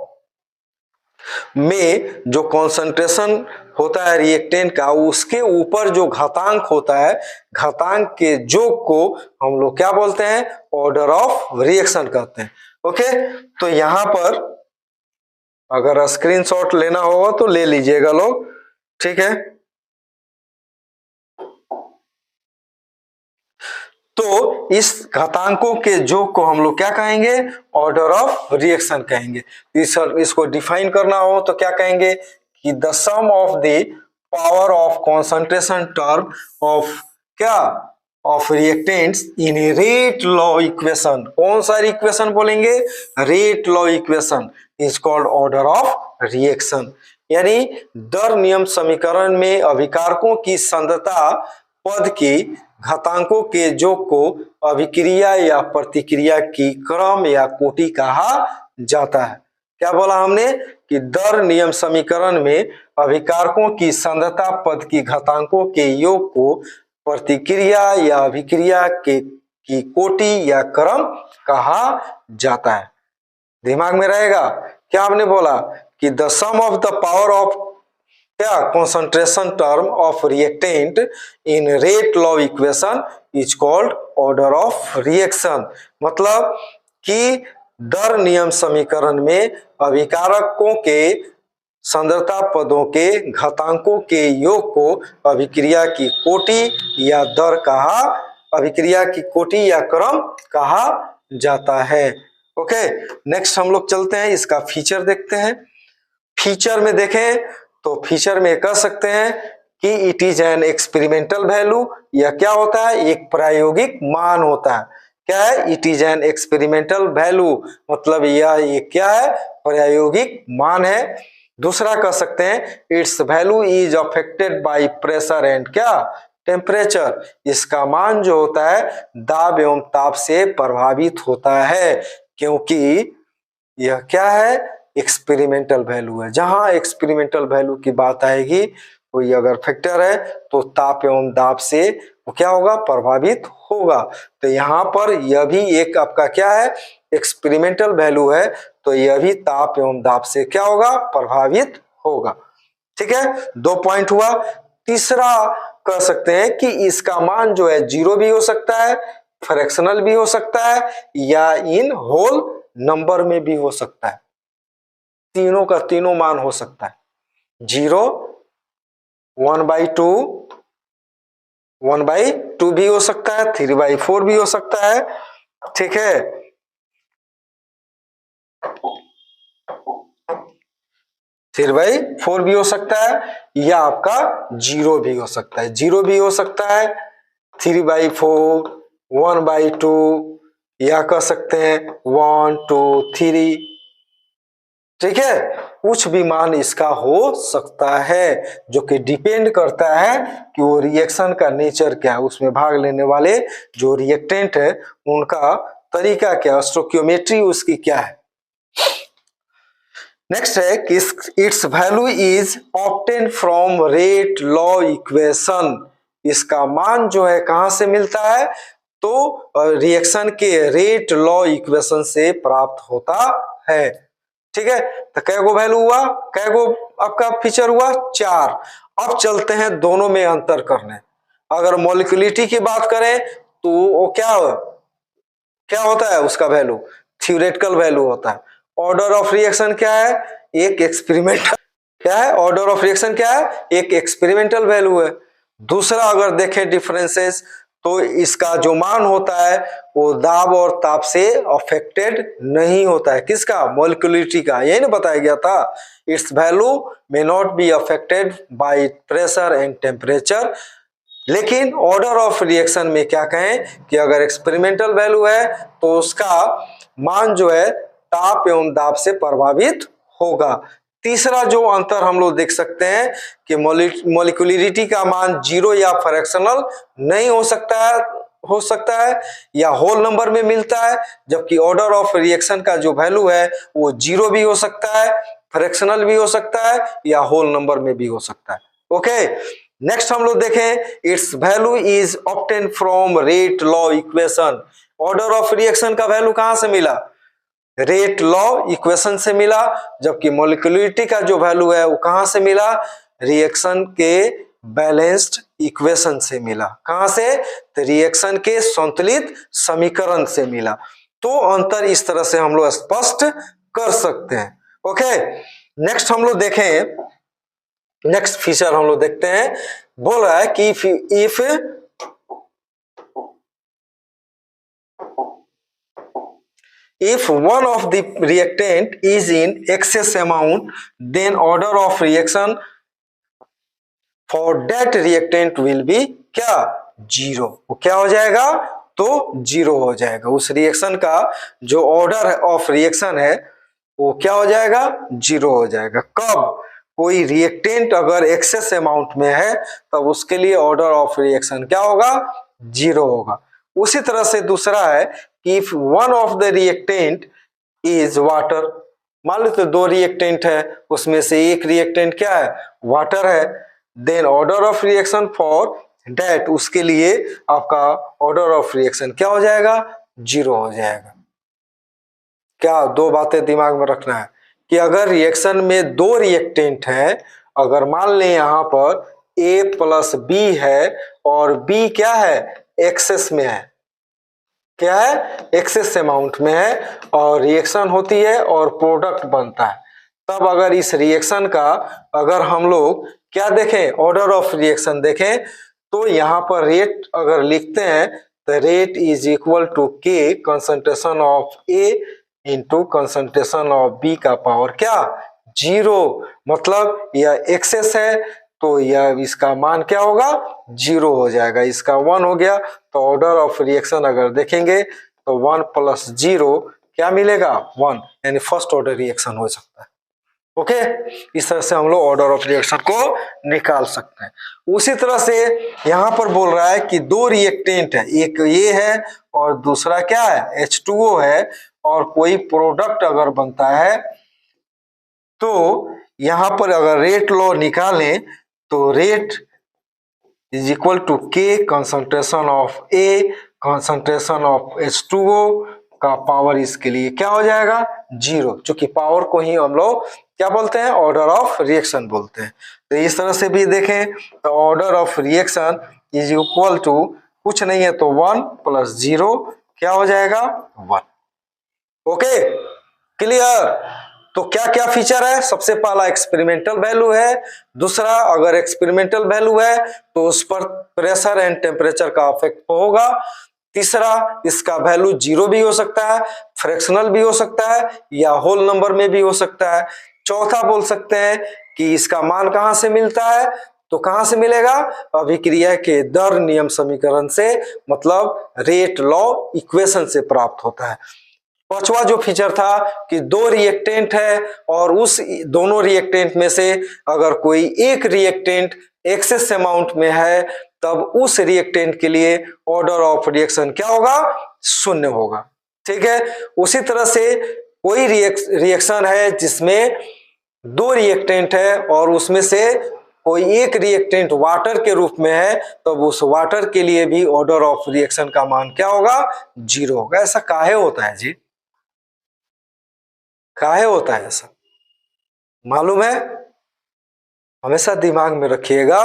में जो कॉन्सेंट्रेशन होता है रिएक्टेंट का, उसके ऊपर जो घातांक होता है, घातांक के योग को हम लोग क्या बोलते हैं, ऑर्डर ऑफ रिएक्शन कहते हैं। ओके, तो यहां पर अगर स्क्रीनशॉट लेना होगा तो ले लीजिएगा लोग, ठीक है। तो इस घातांकों के योग को हम लोग क्या कहेंगे, ऑर्डर ऑफ रिएक्शन कहेंगे। इसको डिफाइन करना हो तो क्या कहेंगे कि the sum of the power of concentration term of क्या, of reactants in rate law equation. कौन सा इक्वेशन बोलेंगे, rate law equation is called order of reaction. यानी दर नियम समीकरण में अभिकारकों की सांद्रता पद की घातांकों के योग को अभिक्रिया या प्रतिक्रिया की क्रम या कोटि कहा जाता है। क्या बोला हमने कि दर नियम समीकरण में अभिकारकों की सांद्रता पद की घातांकों के योग को प्रतिक्रिया या अभिक्रिया के की कोटि या क्रम कहा जाता है। दिमाग में रहेगा क्या हमने बोला कि the sum of the power of क्या, concentration term of reactant in rate law equation is called order of reaction। मतलब कि दर नियम समीकरण में अभिकारकों के सांद्रता पदों के घातांकों के योग को अभिक्रिया की कोटि या दर कहा, अभिक्रिया की कोटि या क्रम कहा जाता है। ओके, नेक्स्ट हम लोग चलते हैं, इसका फीचर देखते हैं। फीचर में देखें तो फीचर में कह सकते हैं कि it is an experimental value, या क्या होता है, एक प्रायोगिक मान होता है। क्या है, it is an experimental value, मतलब ये क्या है, प्रायोगिक मान है। दूसरा कह सकते हैं it's value is affected by pressure and क्या, टेम्परेचर। इसका मान जो होता है दाब एवं ताप से प्रभावित होता है, क्योंकि यह क्या है, एक्सपेरिमेंटल वैल्यू है। जहां एक्सपेरिमेंटल वैल्यू की बात आएगी, कोई अगर फैक्टर है तो ताप एवं दाब से वो क्या होगा, प्रभावित होगा। तो यहाँ पर यह भी एक आपका क्या है, एक्सपेरिमेंटल वैल्यू है, तो यह भी ताप एवं दाब से क्या होगा, प्रभावित होगा। ठीक है, 2 पॉइंट हुआ। तीसरा कह सकते हैं कि इसका मान जो है जीरो भी हो सकता है, फ्रैक्शनल भी हो सकता है, या इन होल नंबर में भी हो सकता है। तीनों का तीनों मान हो सकता है, 0, 1/2, 1/2 भी हो सकता है, 3/4 भी हो सकता है। ठीक है, फिर भाई 4 भी हो सकता है, या आपका 0 भी हो सकता है। 0 भी हो सकता है, 3/4, 1/2, या कह सकते हैं 1, 2, 3। ठीक है, कुछ भी मान इसका हो सकता है, जो कि डिपेंड करता है कि वो रिएक्शन का नेचर क्या है, उसमें भाग लेने वाले जो रिएक्टेंट है उनका तरीका क्या, स्टोइकियोमेट्री उसकी क्या है। नेक्स्ट है कि its value is obtain from rate law equation. इसका मान जो है कहां से मिलता है, तो रिएक्शन के रेट लॉ इक्वेशन से प्राप्त होता है। ठीक है, तो कै गो वैल्यू हुआ, कै गो आपका फीचर हुआ, 4। अब चलते हैं दोनों में अंतर करने। अगर मॉलिक्यूलिटी की बात करें तो वो क्या होता है, उसका वैल्यू थ्योरेटिकल वैल्यू होता है। ऑर्डर ऑफ रिएक्शन क्या है, एक एक्सपेरिमेंटल, क्या है ऑर्डर ऑफ रिएक्शन, क्या है, एक एक्सपेरिमेंटल वैल्यू है। दूसरा अगर देखें डिफरेंसेस, तो इसका जो मान होता है वो दाब और ताप से अफेक्टेड नहीं होता है। किसका, मॉलिक्यूलिटी का, यही ना बताया गया था, it's value may not be affected by pressure and temperature. लेकिन ऑर्डर ऑफ रिएक्शन में क्या कहें कि अगर एक्सपेरिमेंटल वैल्यू है तो उसका मान जो है ताप एवं दाब से प्रभावित होगा। तीसरा जो अंतर हम लोग देख सकते हैं कि मॉलिक्यूलरिटी का मान 0 या फ्रैक्शनल नहीं हो सकता है या होल नंबर में मिलता है, जबकि ऑर्डर ऑफ रिएक्शन का जो वैल्यू है वो 0 भी हो सकता है, फ्रैक्शनल भी हो सकता है, या होल नंबर में भी हो सकता है। ओके, नेक्स्ट हम लोग देखें, it's value is obtain from rate law equation. Order of reaction का वैल्यू कहां से मिला, रेट लॉ इक्वेशन से मिला, जबकि मोलिकुलरिटी का जो वैल्यू है वो कहां से मिला, रिएक्शन के बैलेंस्ड इक्वेशन से मिला। कहां से, तो रिएक्शन के संतुलित समीकरण से मिला। तो अंतर इस तरह से हम लोग स्पष्ट कर सकते हैं। ओके, नेक्स्ट हम लोग देखें, नेक्स्ट फीचर हम लोग देखते हैं। बोल रहा है कि if if one of the reactant is in excess amount, then order of reaction for that reactant will be क्या, जीरो। वो क्या हो जाएगा, तो जीरो हो जाएगा। उस रिएक्शन का जो ऑर्डर ऑफ रिएक्शन है वो क्या हो जाएगा, जीरो हो जाएगा। कब, कोई रिएक्टेंट अगर एक्सेस अमाउंट में है तब उसके लिए ऑर्डर ऑफ रिएक्शन क्या होगा, जीरो होगा। उसी तरह से दूसरा है कि if one of the reactant is water, मान लो तो दो रिएक्टेंट है, उसमें से एक रिएक्टेंट क्या है, वाटर है, then order of reaction for that, उसके लिए आपका ऑर्डर ऑफ रिएक्शन क्या हो जाएगा, जीरो हो जाएगा। क्या, दो बातें दिमाग में रखना है कि अगर रिएक्शन में दो रिएक्टेंट है, अगर मान लें यहां पर A प्लस बी है और B क्या है, एक्सेस में है, क्या है, एक्सेस अमाउंट में है, और रिएक्शन होती है और प्रोडक्ट बनता है। तब अगर इस रिएक्शन का अगर हम लोग क्या देखें, ऑर्डर ऑफ रिएक्शन देखें, तो यहां पर रेट अगर लिखते हैं तो rate is equal to K concentration of A into concentration of B का पावर क्या, जीरो। मतलब यह एक्सेस है तो यह इसका मान क्या होगा, जीरो हो जाएगा। इसका वन हो गया तो ऑर्डर ऑफ रिएक्शन अगर देखेंगे तो वन प्लस जीरो क्या मिलेगा, वन, यानी फर्स्ट ऑर्डर रिएक्शन हो सकता है। ओके, इस तरह से हम लोग ऑर्डर ऑफ रिएक्शन को निकाल सकते हैं। उसी तरह से यहां पर बोल रहा है कि दो रिएक्टेंट है, एक ये है और दूसरा क्या है, H2O है, और कोई प्रोडक्ट अगर बनता है तो यहां पर अगर रेट लॉ निकालें तो rate is equal to K concentration of A concentration of H2O का पावर, इसके लिए क्या हो जाएगा, जीरो। चूंकि पावर को ही हम लोग क्या बोलते हैं, ऑर्डर ऑफ रिएक्शन बोलते हैं। तो इस तरह से भी देखें तो order of reaction is equal to कुछ नहीं है तो वन प्लस जीरो क्या हो जाएगा, वन। Okay, clear. तो क्या क्या फीचर है, सबसे पहला एक्सपेरिमेंटल वैल्यू है, दूसरा अगर एक्सपेरिमेंटल वैल्यू है तो उस पर प्रेशर एंड टेम्परेचर का इफेक्ट होगा, तीसरा इसका वैल्यू जीरो भी हो सकता है, फ्रैक्शनल भी हो सकता है, या होल नंबर में भी हो सकता है, चौथा बोल सकते हैं कि इसका मान कहां से मिलता है, तो कहां से मिलेगा, अभिक्रिया के दर नियम समीकरण से, मतलब रेट लॉ इक्वेशन से प्राप्त होता है। पांचवा जो फीचर था कि दो रिएक्टेंट है और उस दोनों रिएक्टेंट में से अगर कोई एक रिएक्टेंट एक्सेस अमाउंट में है तब उस रिएक्टेंट के लिए ऑर्डर ऑफ रिएक्शन क्या होगा, शून्य होगा। ठीक है, उसी तरह से कोई रिएक्शन है जिसमें दो रिएक्टेंट है और उसमें से कोई एक रिएक्टेंट वाटर के रूप में है तब उस वाटर के लिए भी ऑर्डर ऑफ रिएक्शन का मान क्या होगा, जीरो होगा। ऐसा काहे होता है जी, काहे होता है ऐसा, मालूम है, हमेशा दिमाग में रखिएगा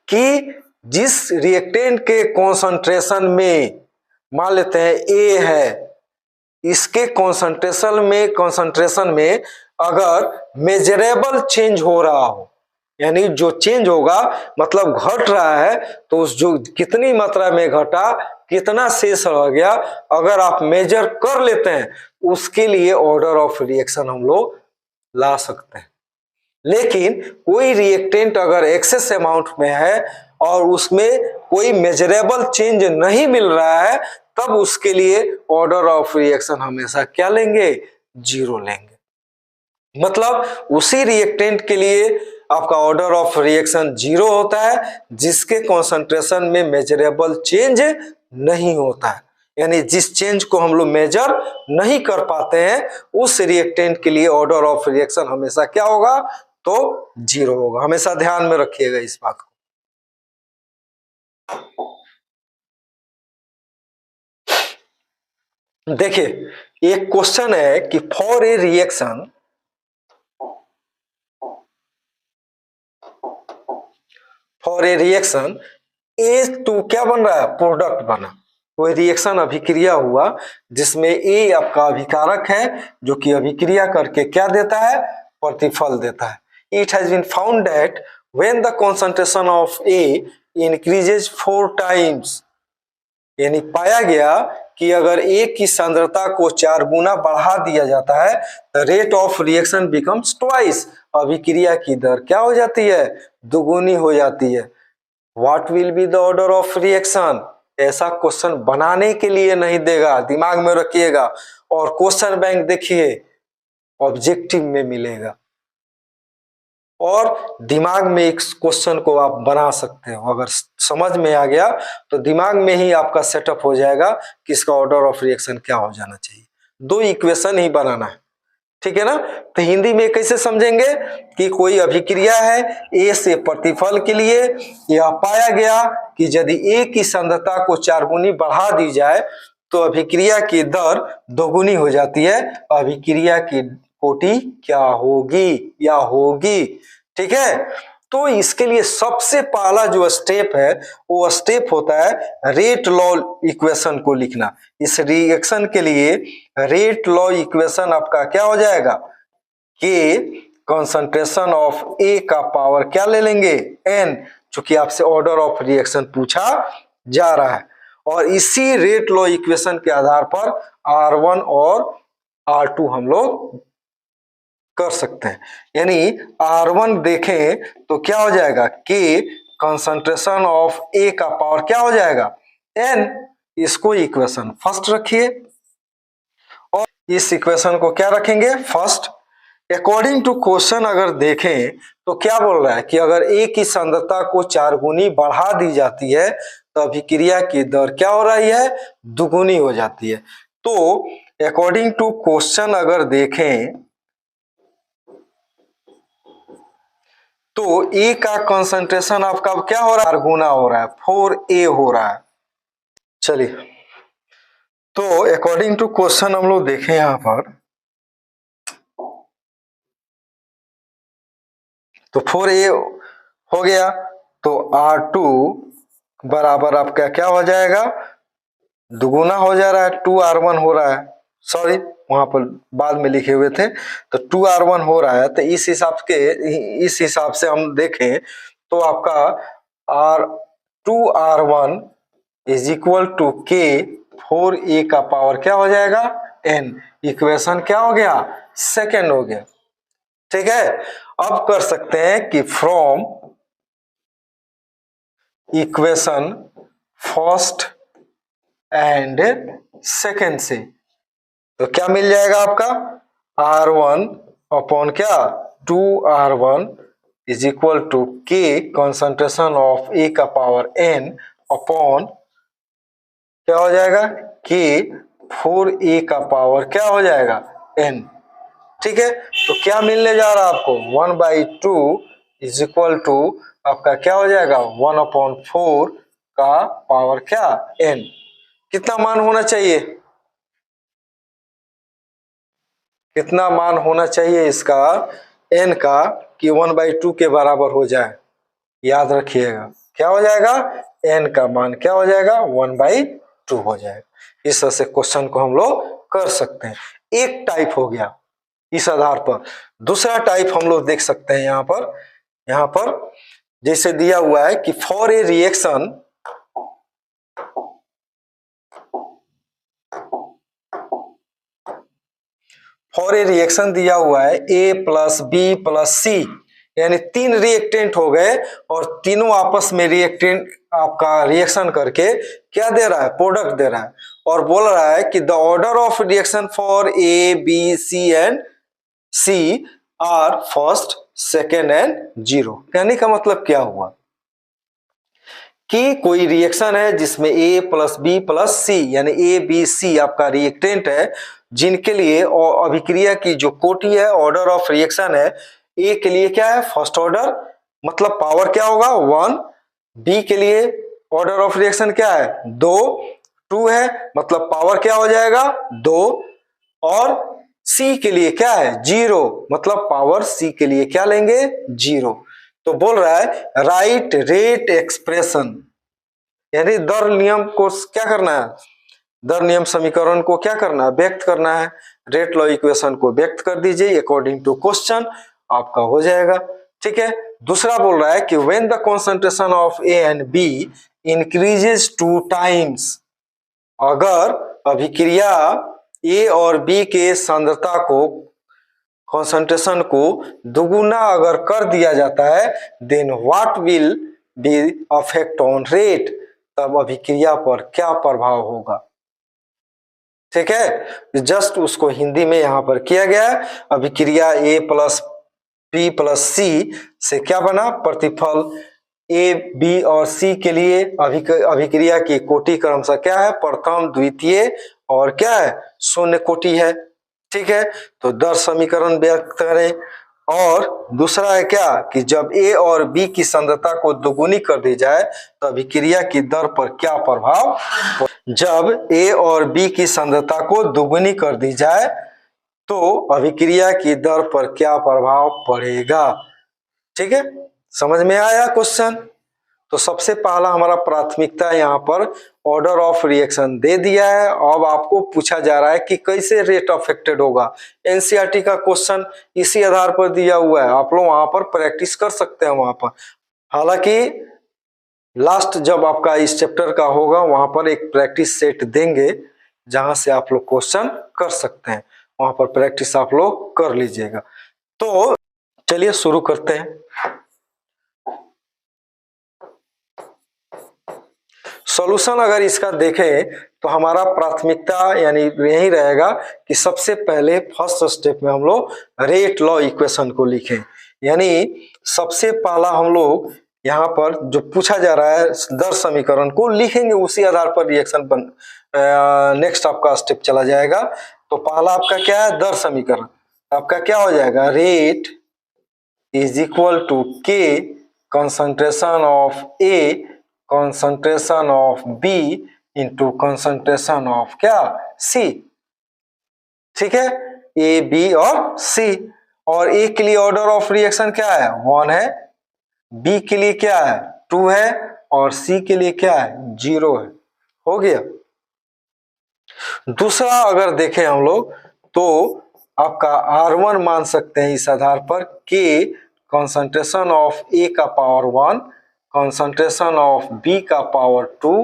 कि जिस रिएक्टेंट के कॉन्सेंट्रेशन में, मान लेते हैं ए है, इसके कॉन्सेंट्रेशन में अगर मेजरेबल चेंज हो रहा हो, यानी जो चेंज होगा मतलब घट रहा है, तो उस जो कितनी मात्रा में घटा, कितना शेष रह गया, अगर आप मेजर कर लेते हैं उसके लिए ऑर्डर ऑफ रिएक्शन हम लोग ला सकते हैं। लेकिन कोई रिएक्टेंट अगर एक्सेस अमाउंट में है और उसमें कोई मेजरेबल चेंज नहीं मिल रहा है तब उसके लिए ऑर्डर ऑफ रिएक्शन हमेशा क्या लेंगे, जीरो लेंगे। मतलब उसी रिएक्टेंट के लिए आपका ऑर्डर ऑफ रिएक्शन जीरो होता है जिसके कॉन्सेंट्रेशन में मेजरेबल चेंज नहीं होता है, यानी जिस चेंज को हम लोग मेजर नहीं कर पाते हैं उस रिएक्टेंट के लिए ऑर्डर ऑफ रिएक्शन हमेशा क्या होगा, तो जीरो होगा। हमेशा ध्यान में रखिएगा इस बात को। देखिए एक क्वेश्चन है कि for a reaction A to क्या बन रहा है, प्रोडक्ट बना। कोई रिएक्शन अभिक्रिया हुआ जिसमें ए आपका अभिकारक है जो कि अभिक्रिया करके क्या देता है, प्रतिफल देता है। It has been found that when the concentration of A increases 4 times, यानी पाया गया कि अगर ए की सांद्रता को 4 गुना बढ़ा दिया जाता है the rate of reaction becomes twice, अभिक्रिया की दर क्या हो जाती है, दुगुनी हो जाती है। What will be the order of reaction, ऐसा क्वेश्चन बनाने के लिए नहीं देगा, दिमाग में रखिएगा। और क्वेश्चन बैंक देखिए ऑब्जेक्टिव में मिलेगा और दिमाग में एक क्वेश्चन को आप बना सकते हो। अगर समझ में आ गया तो दिमाग में ही आपका सेटअप हो जाएगा कि इसका ऑर्डर ऑफ रिएक्शन क्या हो जाना चाहिए। 2 इक्वेशन ही बनाना है, ठीक है ना। तो हिंदी में कैसे समझेंगे कि कोई अभिक्रिया है ए से प्रतिफल के लिए, यह पाया गया कि यदि ए की सांद्रता को 4 गुनी बढ़ा दी जाए तो अभिक्रिया की दर दोगुनी हो जाती है, अभिक्रिया की कोटि क्या होगी या होगी, ठीक है। तो इसके लिए सबसे पहला जो स्टेप है वो स्टेप होता है रेट लॉ इक्वेशन को लिखना। इस रिएक्शन के लिए रेट लॉ इक्वेशन आपका क्या हो जाएगा, कि कंसंट्रेशन ऑफ ए का पावर क्या ले लेंगे, एन, चूंकि आपसे ऑर्डर ऑफ रिएक्शन पूछा जा रहा है। और इसी रेट लॉ इक्वेशन के आधार पर R1 और R2 हम लोग कर सकते हैं। यानी R1 देखें तो क्या हो जाएगा कि कंसंट्रेशन ऑफ ए का पावर क्या हो जाएगा, एन। इसको इक्वेशन फर्स्ट रखिए और इस इक्वेशन को क्या रखेंगे, फर्स्ट। अकॉर्डिंग टू क्वेश्चन अगर देखें तो क्या बोल रहा है कि अगर ए की सांद्रता को 4 गुनी बढ़ा दी जाती है तो अभिक्रिया की दर क्या हो रही है, दुगुनी हो जाती है। तो अकॉर्डिंग टू क्वेश्चन अगर देखें तो ए का कंसंट्रेशन आपका क्या हो रहा है, 4 गुना हो रहा है, 4A हो रहा है। चलिए तो अकॉर्डिंग टू क्वेश्चन हम लोग देखें यहां पर तो 4A हो गया तो R2 बराबर आपका क्या हो जाएगा, दुगुना हो जा रहा है, 2R1 हो रहा है, सॉरी वहां पर बाद में लिखे हुए थे, तो 2R1 हो रहा है। तो इस हिसाब से हम देखें तो आपका R2R1 इज इक्वल टू के 4A का पावर क्या हो जाएगा, n। इक्वेशन क्या हो गया, सेकेंड हो गया, ठीक है। अब कर सकते हैं कि from equation first and second से तो क्या मिल जाएगा आपका, R1 अपॉन क्या 2R1 is equal to K concentration of ए का पावर n अपॉन क्या हो जाएगा, के 4A का पावर क्या हो जाएगा, n, ठीक है। तो क्या मिलने जा रहा है आपको, 1/2 इज इक्वल टू आपका क्या हो जाएगा 1/4 का पावर क्या, n। कितना मान होना चाहिए, कितना मान होना चाहिए इसका n का कि 1/2 के बराबर हो जाए, याद रखिएगा क्या हो जाएगा, n का मान क्या हो जाएगा 1/2 हो जाएगा। इस तरह से क्वेश्चन को हम लोग कर सकते हैं। एक टाइप हो गया इस आधार पर। दूसरा टाइप हम लोग देख सकते हैं यहाँ पर जैसे दिया हुआ है कि फॉर ए रिएक्शन दिया हुआ है A प्लस बी प्लस सी, यानी 3 रिएक्टेंट हो गए और तीनों आपस में रिएक्टेंट आपका रिएक्शन करके क्या दे रहा है, प्रोडक्ट दे रहा है। और बोल रहा है कि the order of reaction for A B C and C are first second and 0। कहने का मतलब क्या हुआ कि कोई रिएक्शन है जिसमें ए प्लस बी प्लस सी यानी ए बी सी आपका रिएक्टेंट है, जिनके लिए अभिक्रिया की जो कोटि है, ऑर्डर ऑफ रिएक्शन है, ए के लिए क्या है फर्स्ट ऑर्डर, मतलब पावर क्या होगा 1, बी के लिए ऑर्डर ऑफ रिएक्शन क्या है 2 है, मतलब पावर क्या हो जाएगा 2, और C के लिए क्या है 0, मतलब पावर C के लिए क्या लेंगे 0। तो बोल रहा है राइट रेट एक्सप्रेशन, यानी दर नियम को क्या करना है, दर नियम समीकरण को क्या करना है व्यक्त करना है, रेट लॉ इक्वेशन को व्यक्त कर दीजिए अकॉर्डिंग टू क्वेश्चन, आपका हो जाएगा। ठीक है, दूसरा बोल रहा है कि when the concentration of A and B increases 2 times, अगर अभिक्रिया ए और बी के सांद्रता को कंसंट्रेशन को दुगुना अगर कर दिया जाता है, then what will be affect on rate, तब अभिक्रिया पर क्या प्रभाव होगा। ठीक है, जस्ट उसको हिंदी में यहां पर किया गया है। अभिक्रिया ए प्लस बी प्लस सी से क्या बना, प्रतिफल ए बी और सी के लिए अभिक्रिया की कोटि क्रमशः क्या है, प्रथम द्वितीय और क्या है शून्य कोटि है। ठीक है, तो दर समीकरण व्यक्त करें। और दूसरा है क्या कि जब ए और बी की सांद्रता को दोगुनी कर दी जाए तो अभिक्रिया की दर पर क्या प्रभाव, जब ए और बी की सांद्रता को दोगुनी कर दी जाए तो अभिक्रिया की दर पर क्या प्रभाव पड़ेगा। ठीक है, समझ में आया क्वेश्चन। तो सबसे पहला हमारा प्राथमिकता यहाँ पर ऑर्डर ऑफ रिएक्शन दे दिया है। अब आपको पूछा जा रहा है कि कैसे रेट अफेक्टेड होगा। एनसीईआरटी का क्वेश्चन इसी आधार पर दिया हुआ है, आप लोग वहां पर प्रैक्टिस कर सकते हैं वहां पर। हालांकि लास्ट जब आपका इस चैप्टर का होगा वहां पर एक प्रैक्टिस सेट देंगे जहां से आप लोग क्वेश्चन कर सकते हैं, वहां पर प्रैक्टिस आप लोग कर लीजिएगा। तो चलिए शुरू करते हैं। सॉल्यूशन अगर इसका देखें तो हमारा प्राथमिकता यानी यही रहेगा कि सबसे पहले फर्स्ट स्टेप में हम लोग रेट लॉ इक्वेशन को लिखें। यानी सबसे पहला हम लोग यहाँ पर जो पूछा जा रहा है दर समीकरण को लिखेंगे, उसी आधार पर रिएक्शन बन नेक्स्ट आपका स्टेप चला जाएगा। तो पहला आपका क्या है दर समीकरण, आपका क्या हो जाएगा, rate is equal to K concentration of A concentration of B into concentration of क्या सी। ठीक है, ए बी और सी, और ए के लिए ऑर्डर ऑफ रिएक्शन क्या है 1 है, बी के लिए क्या है 2 है और सी के लिए क्या है 0 है। हो गया। दूसरा अगर देखें हम लोग तो आपका R1 मान सकते हैं इस आधार पर के कंसंट्रेशन ऑफ ए का पावर 1, कंसंट्रेशन ऑफ बी का पावर 2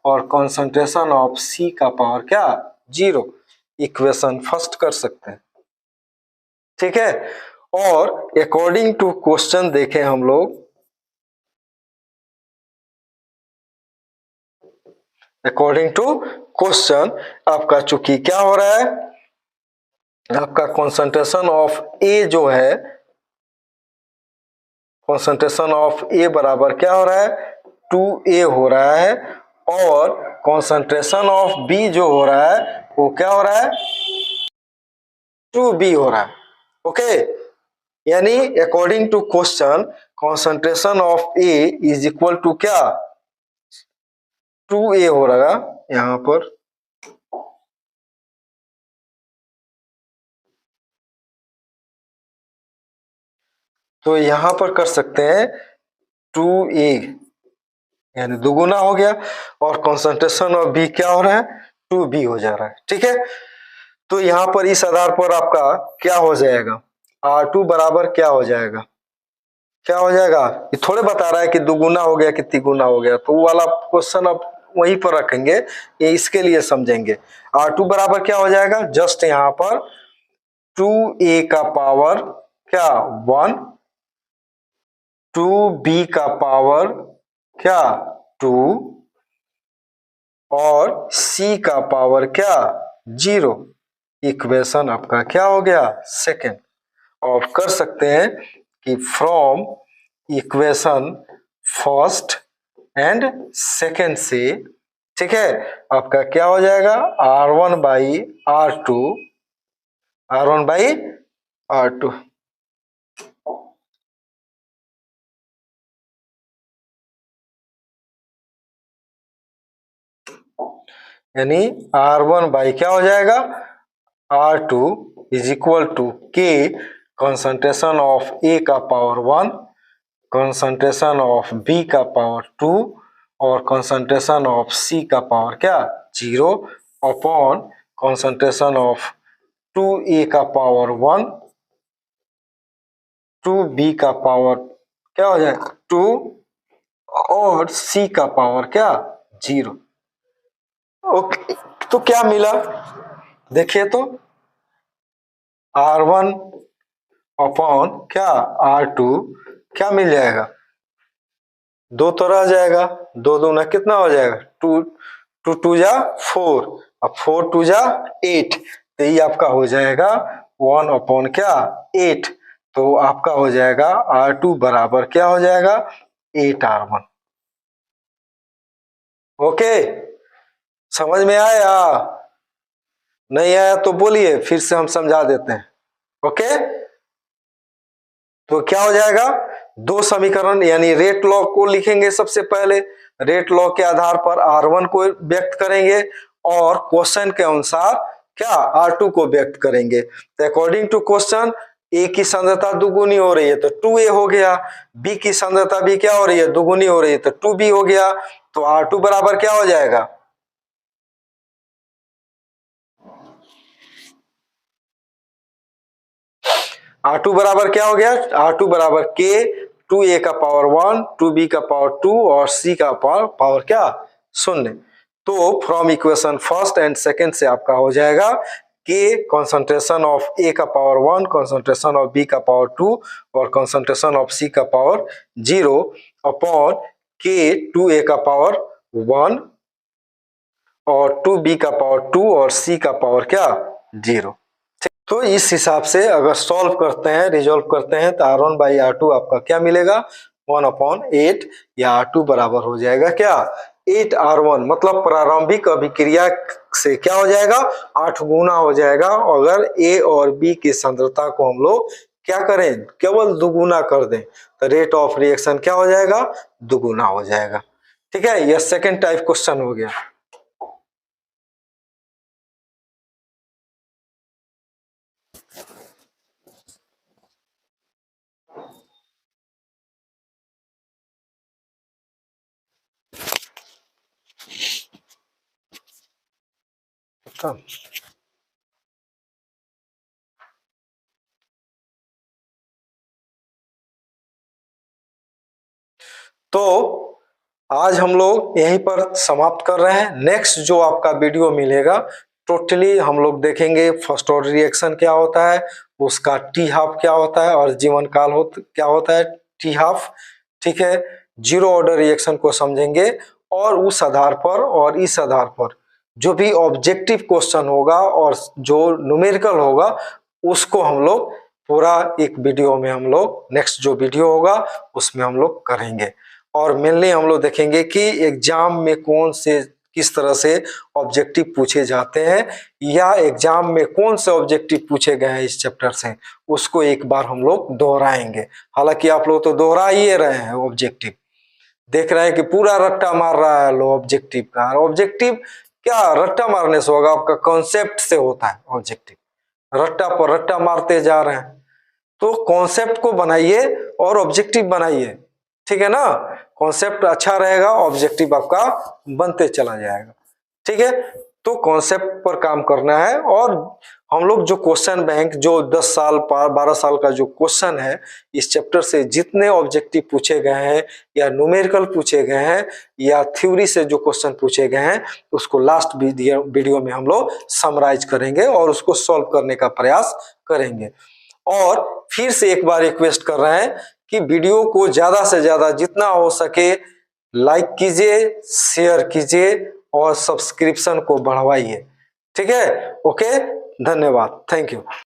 और कंसंट्रेशन ऑफ सी का पावर क्या 0। इक्वेशन फर्स्ट कर सकते हैं। ठीक है, और अकॉर्डिंग टू क्वेश्चन देखें हम लोग, अकॉर्डिंग टू क्वेश्चन आपका चूंकि क्या हो रहा है, आपका कंसंट्रेशन ऑफ ए जो है, कंसंट्रेशन ऑफ ए बराबर क्या हो रहा है 2a हो रहा है, और कंसंट्रेशन ऑफ बी जो हो रहा है वो क्या हो रहा है 2b हो रहा है। ओके, यानी according to question concentration of A is equal to क्या 2a हो रहा है यहां पर। तो यहां पर कर सकते हैं 2a यानी दुगुना हो गया, और कंसंट्रेशन ऑफ बी क्या हो रहा है 2b हो जा रहा है। ठीक है, तो यहां पर इस आधार पर आपका क्या हो जाएगा R2 बराबर क्या हो जाएगा, क्या हो जाएगा, ये थोड़े बता रहा है कि दुगुना हो गया कि तिगुना हो गया, तो वो वाला क्वेश्चन अब वहीं पर रखेंगे, ये इसके लिए समझेंगे। R2 बराबर क्या हो जाएगा, जस्ट यहां पर 2a का पावर क्या 1, 2b का पावर क्या 2 और c का पावर क्या 0। इक्वेशन आपका क्या हो गया सेकेंड। और कर सकते हैं कि from equation first and second से, ठीक है, आपका क्या हो जाएगा R1 by R2, R1 by R2, यानी R1 बाई क्या हो जाएगा R2 is equal to K concentration of A का पावर 1, कंसंट्रेशन ऑफ B का पावर 2 और कंसंट्रेशन ऑफ C का पावर क्या 0 अपॉन कंसंट्रेशन ऑफ 2A का पावर 1, 2B का पावर क्या हो जाए 2 और C का पावर क्या 0। ओके, तो क्या मिला देखिए तो R1 अपॉन क्या R2 क्या मिल जाएगा, दो तो रह जाएगा, दो दूना कितना हो जाएगा 2, 2 2 जा 4 अब 4 2 जा 8, तो ये आपका हो जाएगा 1 अपॉन क्या 8, तो आपका हो जाएगा R2 बराबर क्या हो जाएगा 8R1। ओके, समझ में आया, नहीं आया तो बोलिए फिर से हम समझा देते हैं। ओके, तो क्या हो जाएगा, दो समीकरण यानी रेट लॉ को लिखेंगे सबसे पहले, रेट लॉ के आधार पर R1 को व्यक्त करेंगे और क्वेश्चन के अनुसार क्या R2 को व्यक्त करेंगे। तो अकॉर्डिंग टू क्वेश्चन A की सांद्रता दुगुनी हो रही है तो 2A हो गया, B की सांद्रता भी क्या हो रही है दुगुनी हो रही है तो 2B हो गया, तो R2 बराबर क्या हो जाएगा, R2 बराबर क्या हो गया, R2 बराबर K 2A का पावर 1, 2B का पावर 2 और C का पावर क्या 0। तो from equation first and second से आपका हो जाएगा K कंसंट्रेशन ऑफ A का पावर 1, कंसंट्रेशन ऑफ B का पावर 2 और कंसंट्रेशन ऑफ C का पावर 0 अपॉन K 2A का पावर 1 और 2B का पावर 2 और C का पावर क्या 0। तो इस हिसाब से अगर सॉल्व करते हैं रिजोल्व करते हैं तो R1 बाई R2 आपका क्या मिलेगा 1 अपॉन 8 या R2 बराबर हो जाएगा क्या 8R1, मतलब प्रारंभिक अभिक्रिया से क्या हो जाएगा 8 गुना हो जाएगा। अगर A और B की सांद्रता को हम लोग क्या करें केवल दुगुना कर दें तो रेट ऑफ रिएक्शन क्या हो जाएगा दुगुना हो जाएगा। ठीक है, यह सेकेंड टाइप क्वेश्चन हो गया। तो आज हम लोग यहीं पर समाप्त कर रहे हैं। नेक्स्ट जो आपका वीडियो मिलेगा टोटली हम लोग देखेंगे फर्स्ट ऑर्डर रिएक्शन क्या होता है, उसका टी हाफ क्या होता है और जीवन काल क्या होता है टी हाफ। ठीक है, जीरो ऑर्डर रिएक्शन को समझेंगे और उस आधार पर और इस आधार पर जो भी ऑब्जेक्टिव क्वेश्चन होगा और जो न्यूमेरिकल होगा उसको हम लोग पूरा एक वीडियो में हम लोग नेक्स्ट जो वीडियो होगा उसमें हम लोग करेंगे। और मेनली हम लोग देखेंगे कि एग्जाम में कौन से किस तरह से ऑब्जेक्टिव पूछे जाते हैं या एग्जाम में कौन से ऑब्जेक्टिव पूछे गए हैं इस चैप्टर से उसको एक बार हम लोग दोहराएंगे। हालांकि आप लोग तो दोहरा ही रहे हैं ऑब्जेक्टिव, देख रहे हैं कि पूरा रट्टा मार रहा है लो ऑब्जेक्टिव का। ऑब्जेक्टिव क्या रट्टा मारने से होगा, आपका कॉन्सेप्ट से होता है ऑब्जेक्टिव, रट्टा पर रट्टा मारते जा रहे हैं। तो कॉन्सेप्ट को बनाइए और ऑब्जेक्टिव बनाइए, ठीक है ना, कॉन्सेप्ट अच्छा रहेगा ऑब्जेक्टिव आपका बनते चला जाएगा। ठीक है, तो कॉन्सेप्ट पर काम करना है और हम लोग जो क्वेश्चन बैंक जो 10 साल 12 साल का जो क्वेश्चन है इस चैप्टर से जितने ऑब्जेक्टिव पूछे गए हैं या न्यूमेरिकल पूछे गए हैं या थ्योरी से जो क्वेश्चन पूछे गए हैं उसको लास्ट वीडियो में हम लोग समराइज करेंगे और उसको सॉल्व करने का प्रयास करेंगे। और फिर से एक बार रिक्वेस्ट कर रहे हैं कि वीडियो को ज्यादा से ज्यादा जितना हो सके लाइक कीजिए, शेयर कीजिए और सब्सक्रिप्शन को बढ़वाइए। ठीक है, ओके, धन्यवाद, थैंक यू।